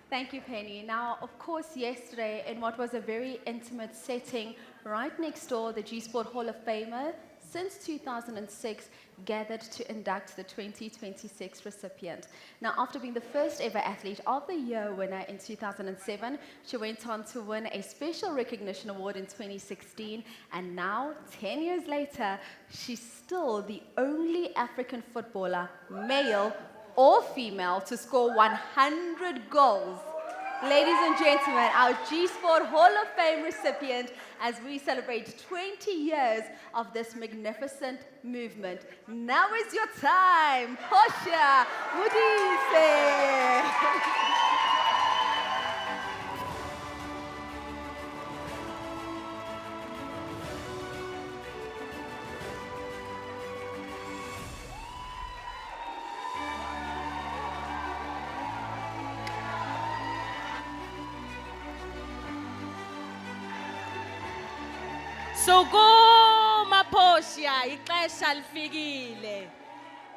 Thank you, Penny. Now, of course, yesterday, in what was a very intimate setting, right next door, the G Sport Hall of Famer, since 2006, gathered to induct the 2026 recipient. Now, after being the first ever Athlete of the Year winner in 2007, she went on to win a Special Recognition Award in 2016, and now, 10 years later, she's still the only African footballer, male or female, to score 100 goals. Ladies and gentlemen, our G Sport Hall of Fame recipient, as we celebrate 20 years of this magnificent movement. Now is your time, Portia Modise. Sukuma Portia, ixesha lifikile.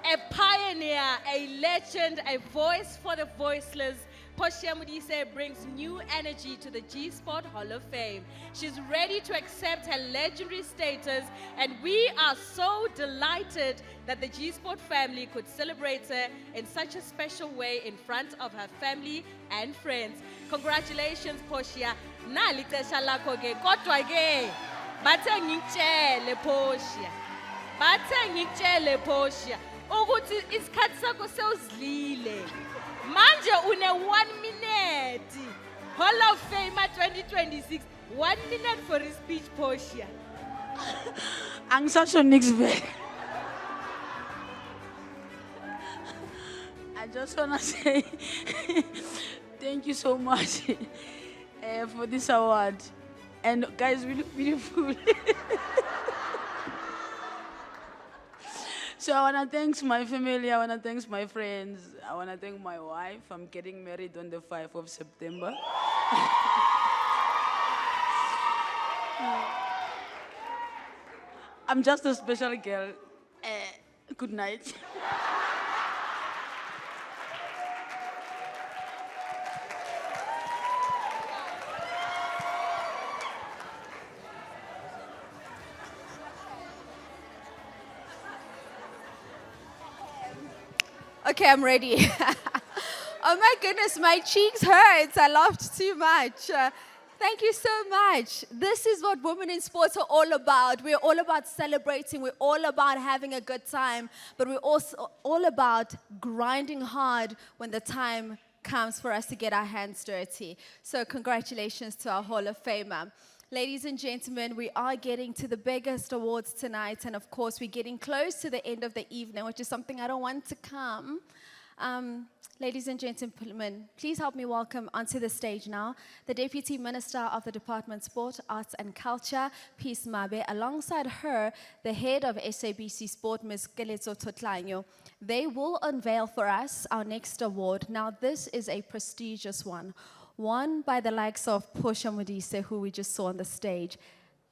A pioneer, a legend, a voice for the voiceless, Portia Modise brings new energy to the G Sport Hall of Fame. She's ready to accept her legendary status, and we are so delighted that the G Sport family could celebrate her in such a special way in front of her family and friends. Congratulations, Portia. Nali ixesha lakho ke, kodwa ke bathe ngikutshele Portia ukuthi isikhathi sakho sewuzidlile manje une 1 minute Hall of Fame 2026. 1 minute for his speech, Portia. Angisasho nix vele. I just want to say thank you so much for this award. And guys, we look beautiful. So I want to thank my family, I want to thank my friends, I want to thank my wife. I'm getting married on the 5th of September. I'm just a special girl. Good night. Okay, I'm ready. Oh my goodness, my cheeks hurt. I laughed too much. Thank you so much. This is what women in sports are all about. We're all about celebrating. We're all about having a good time. But we're also all about grinding hard when the time comes for us to get our hands dirty. So congratulations to our Hall of Famer. Ladies and gentlemen, we are getting to the biggest awards tonight, and of course, we're getting close to the end of the evening, which is something I don't want to come. Ladies and gentlemen, please help me welcome onto the stage now the Deputy Minister of the Department of Sport, Arts and Culture, Peace Mabe. Alongside her, the head of SABC Sport, Ms. Keletso Totlanyo. They will unveil for us our next award. Now, this is a prestigious one. Won by the likes of Portia Modise, who we just saw on the stage.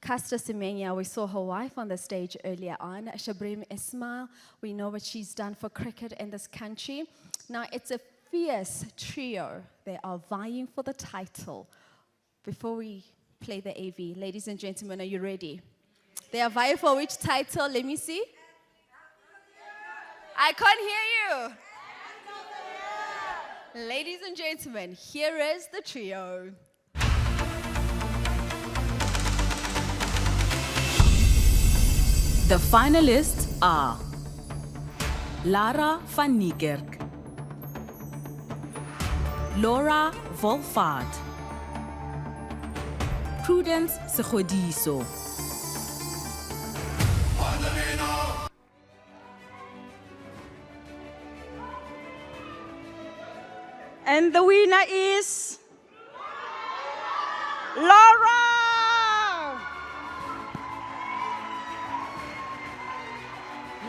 Caster Semenya, we saw her wife on the stage earlier on. Shabrim Ismail, we know what she's done for cricket in this country. Now, it's a fierce trio. They are vying for the title. Before we play the AV, ladies and gentlemen, are you ready? They are vying for which title? Let me see. I can't hear you. Ladies and gentlemen, here is the trio. The finalists are Lara van Niekerk, Laura Volfard. Prudence Segodiso. And the winner is Laura!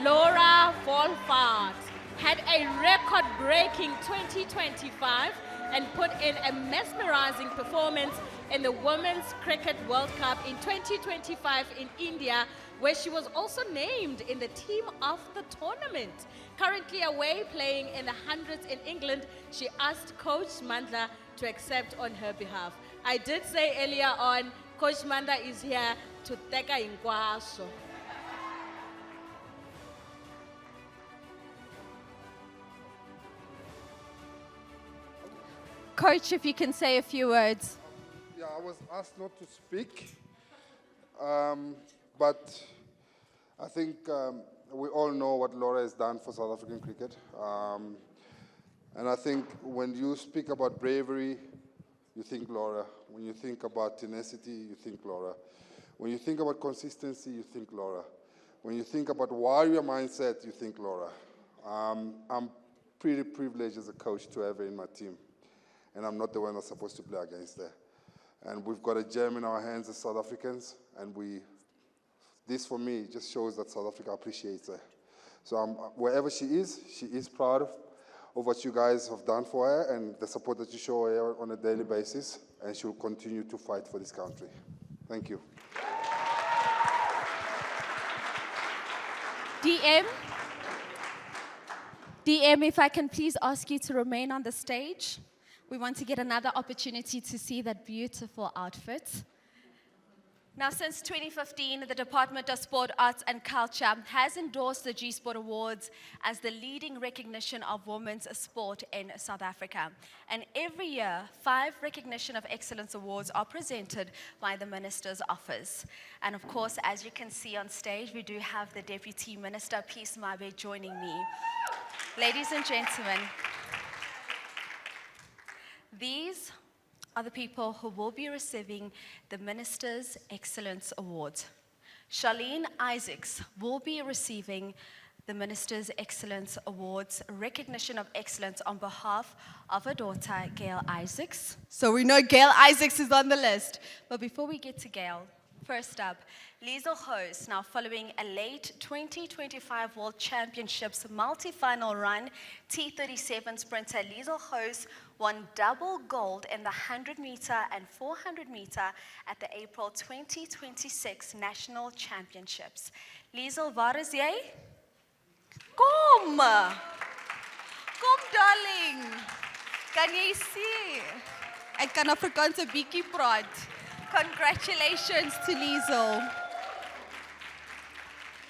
Laura Volfard had a record-breaking 2025 and put in a mesmerizing performance in the Women's Cricket World Cup in 2025 in India, where she was also named in the team of the tournament. Currently away playing in the hundreds in England, she asked Coach Mandla to accept on her behalf. I did say earlier on, Coach Mandla is here to take a inkwaso. Coach, if you can say a few words. Yeah, I was asked not to speak, but I think we all know what Laura has done for South African cricket. And I think when you speak about bravery, you think Laura. When you think about tenacity, you think Laura. When you think about consistency, you think Laura. When you think about warrior mindset, you think Laura. I'm pretty privileged as a coach to have her in my team. And I'm not the one that's supposed to play against her. And we've got a gem in our hands as South Africans, and this for me just shows that South Africa appreciates her. So wherever she is proud of what you guys have done for her and the support that you show her on a daily basis, and she will continue to fight for this country. Thank you. DM, if I can please ask you to remain on the stage. We want to get another opportunity to see that beautiful outfit. Now, since 2015, the Department of Sport, Arts and Culture has endorsed the G Sport Awards as the leading recognition of women's sport in South Africa. And every year, 5 Recognition of Excellence Awards are presented by the Minister's Office. And of course, as you can see on stage, we do have the Deputy Minister, Peace Mabe, joining me. Ladies and gentlemen, these are the people who will be receiving the Minister's Excellence Award. Charlene Isaacs will be receiving the Minister's Excellence Awards, recognition of excellence on behalf of her daughter, Gail Isaacs. So we know Gail Isaacs is on the list. But before we get to Gail, first up, Liesl Hoos, now following a late 2025 World Championships multi-final run, T37 sprinter Liesl Hoos won double gold in the 100-meter and 400-meter at the April 2026 National Championships. Liesl, waar is jy? Kom! Kom, darling! Kan jy sê? Ek kan Afrikaans 'n bietjie praat. Congratulations to Liesl.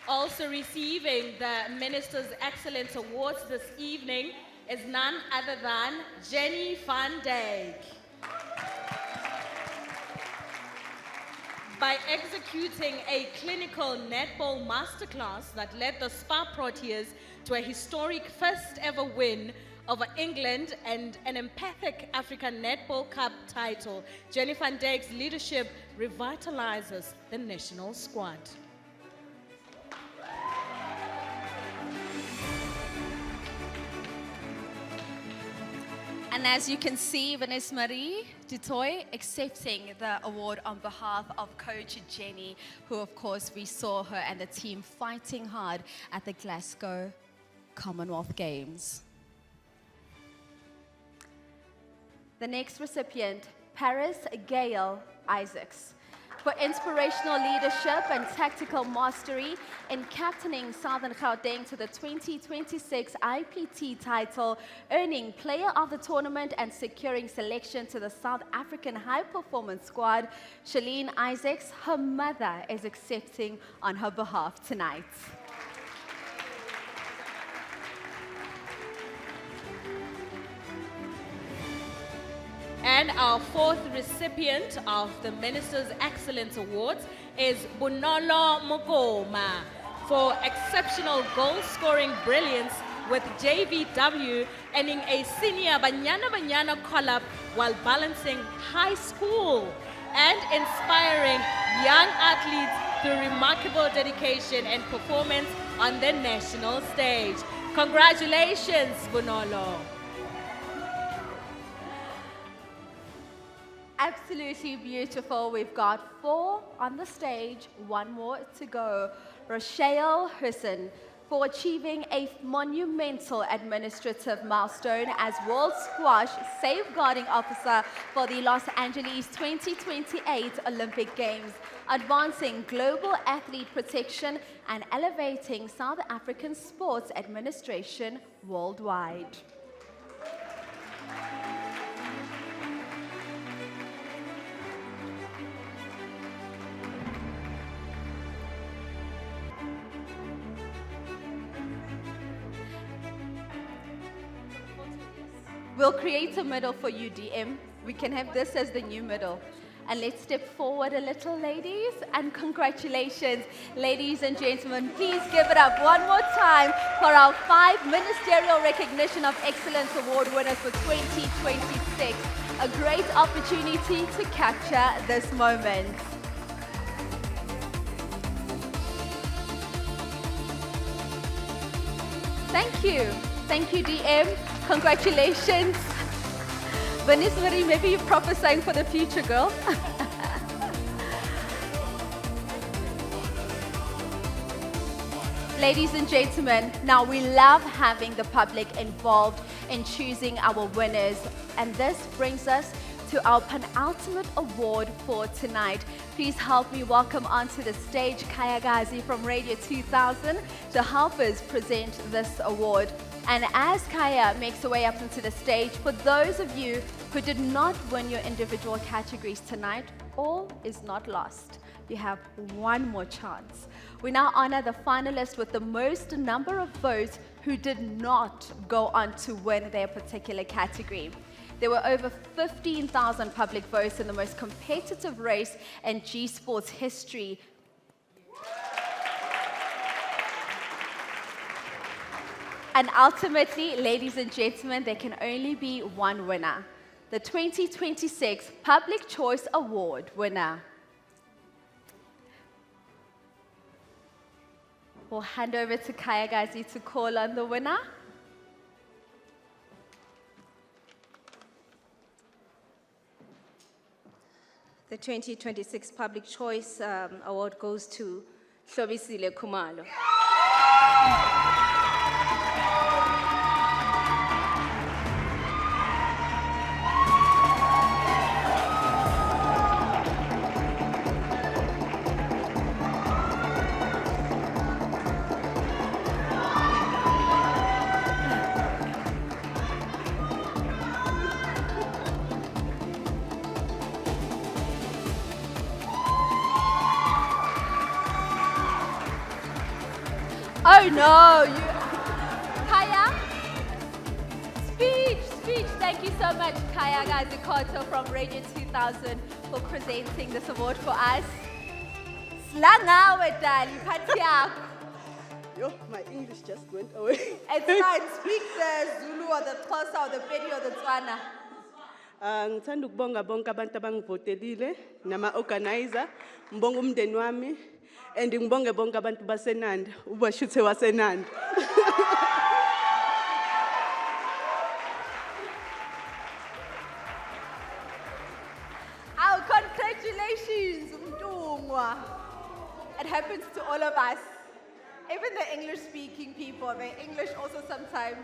Also receiving the Minister's Excellence Awards this evening is none other than Jenny van Dijk. By executing a clinical netball masterclass that led the Spa Proteas to a historic first ever win over England and an empathic African Netball Cup title, Jenny van Dijk's leadership revitalizes the national squad. And as you can see, Vanessa Marie Dutoy accepting the award on behalf of Coach Jenny, who of course we saw her and the team fighting hard at the Glasgow Commonwealth Games. The next recipient, Paris Gail Isaacs, for inspirational leadership and tactical mastery in captaining Southern Gauteng to the 2026 IPT title, earning Player of the Tournament and securing selection to the South African High Performance Squad. Charlene Isaacs, her mother, is accepting on her behalf tonight. And our fourth recipient of the Minister's Excellence Awards is Bonolo Mokoma for exceptional goal-scoring brilliance with JVW earning a senior Banyana Banyana call-up while balancing high school and inspiring young athletes through remarkable dedication and performance on the national stage. Congratulations, Bonolo. Absolutely beautiful. We've got 4 on the stage, 1 more to go. Rochelle Hussein for achieving a monumental administrative milestone as World Squash Safeguarding Officer for the Los Angeles 2028 Olympic Games, advancing global athlete protection and elevating South African sports administration worldwide. We'll create a medal for you, DM. We can have this as the new medal. And let's step forward a little, ladies. And congratulations, ladies and gentlemen. Please give it up one more time for our 5 Ministerial Recognition of Excellence Award winners for 2026. A great opportunity to capture this moment. Thank you. Thank you, DM. Congratulations. Venice Marie, maybe you're prophesying for the future, girl. Ladies and gentlemen, now we love having the public involved in choosing our winners. And this brings us to our penultimate award for tonight. Please help me welcome onto the stage Kaya Gazi from Radio 2000 to help us present this award. And as Kaya makes her way up into the stage, for those of you who did not win your individual categories tonight, all is not lost. You have one more chance. We now honor the finalists with the most number of votes who did not go on to win their particular category. There were over 15,000 public votes in the most competitive race in G Sports history. And ultimately, ladies and gentlemen, there can only be one winner. The 2026 Public Choice Award winner. We'll hand over to Kaya Gazi to call on the winner. The 2026 Public Choice Award goes to Hlobisile Khumalo. Oh no, Kaya, speech. Thank you so much, Kaya Gazikoto from Radio 2000 for presenting this award for us. Slangawe dali, Patiak. Yo, my English just went away. It's fine, speak the Zulu or the Xhosa or the Pedi or the Tswana. Ngithanda ukubonga bonke abantu abangivotelile nama-organizer, ngibonga umndeni wami, and ngibonge bonke abantu baseNandi, ubashuthe waseNandi. Our congratulations, Mtungwa. It happens to all of us. Even the English-speaking people, the English also sometimes.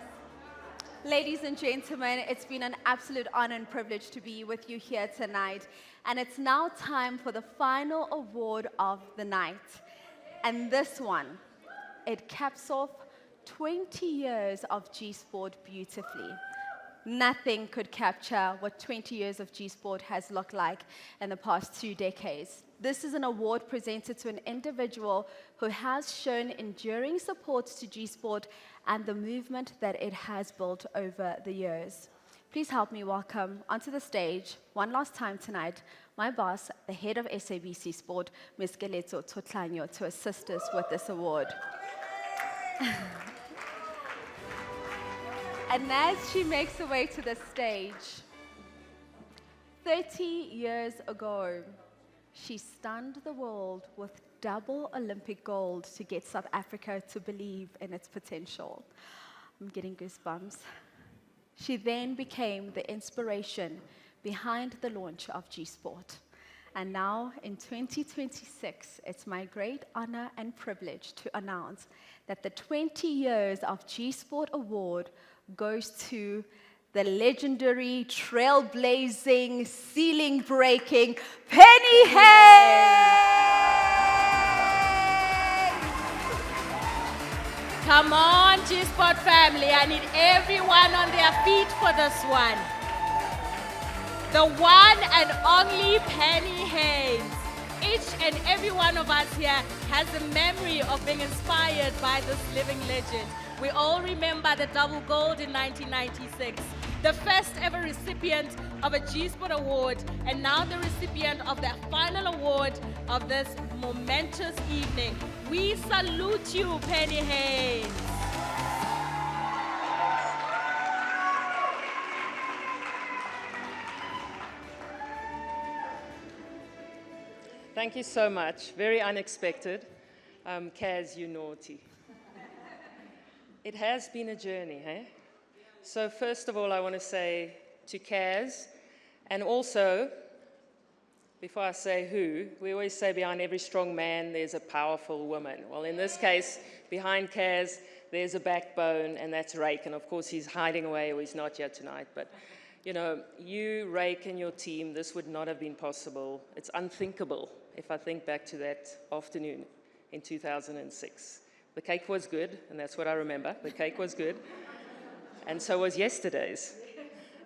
Ladies and gentlemen, it's been an absolute honor and privilege to be with you here tonight. And it's now time for the final award of the night. And this one, it caps off 20 years of G-Sport beautifully. Nothing could capture what 20 years of G-Sport has looked like in the past 2 decades. This is an award presented to an individual who has shown enduring support to G-Sport and the movement that it has built over the years. Please help me welcome onto the stage, one last time tonight, my boss, the head of SABC Sport, Ms. Keletso Totlanyo, to assist us with this award. And as she makes her way to the stage, 30 years ago, she stunned the world with double Olympic gold to get South Africa to believe in its potential. I'm getting goosebumps. She then became the inspiration behind the launch of G-Sport. And now, in 2026, it's my great honor and privilege to announce that the 20 Years of G-Sport Award goes to the legendary, trailblazing, ceiling-breaking Penny Hayes! Come on, G-Sport family. I need everyone on their feet for this one. The one and only Penny Hayes. Each and every one of us here has a memory of being inspired by this living legend. We all remember the double gold in 1996, the first ever recipient of a G-Sport award, and now the recipient of the final award of this momentous evening. We salute you, Penny Hayes. Thank you so much. Very unexpected. Kaz, you naughty. It has been a journey, hey? So first of all, I want to say to Kaz, and also, before I say who, we always say behind every strong man, there's a powerful woman. Well, in this case, behind Kaz, there's a backbone, and that's Rake. And of course, he's hiding away, or he's not here tonight. But, you know, you, Rake, and your team, this would not have been possible. It's unthinkable if I think back to that afternoon in 2006. The cake was good, and that's what I remember. The cake was good. And so was yesterday's.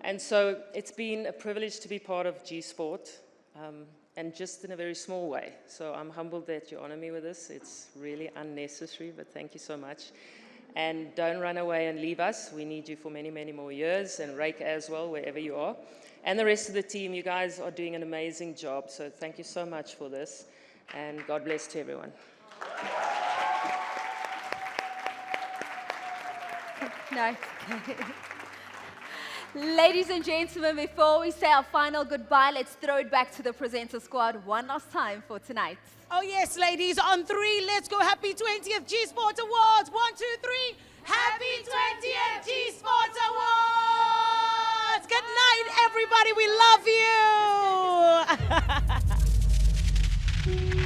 And so it's been a privilege to be part of G-Sport, and just in a very small way. So I'm humbled that you honor me with this. It's really unnecessary, but thank you so much. And don't run away and leave us. We need you for many, many more years, and Rake as well, wherever you are. And the rest of the team, you guys are doing an amazing job. So thank you so much for this, and God bless to everyone. No. Ladies and gentlemen, before we say our final goodbye, let's throw it back to the presenter squad one last time for tonight. Oh yes, ladies, on 3, let's go. Happy 20th G-Sport Awards. 1, 2, 3. Happy 20th G-Sport Awards. Good night, everybody. We love you.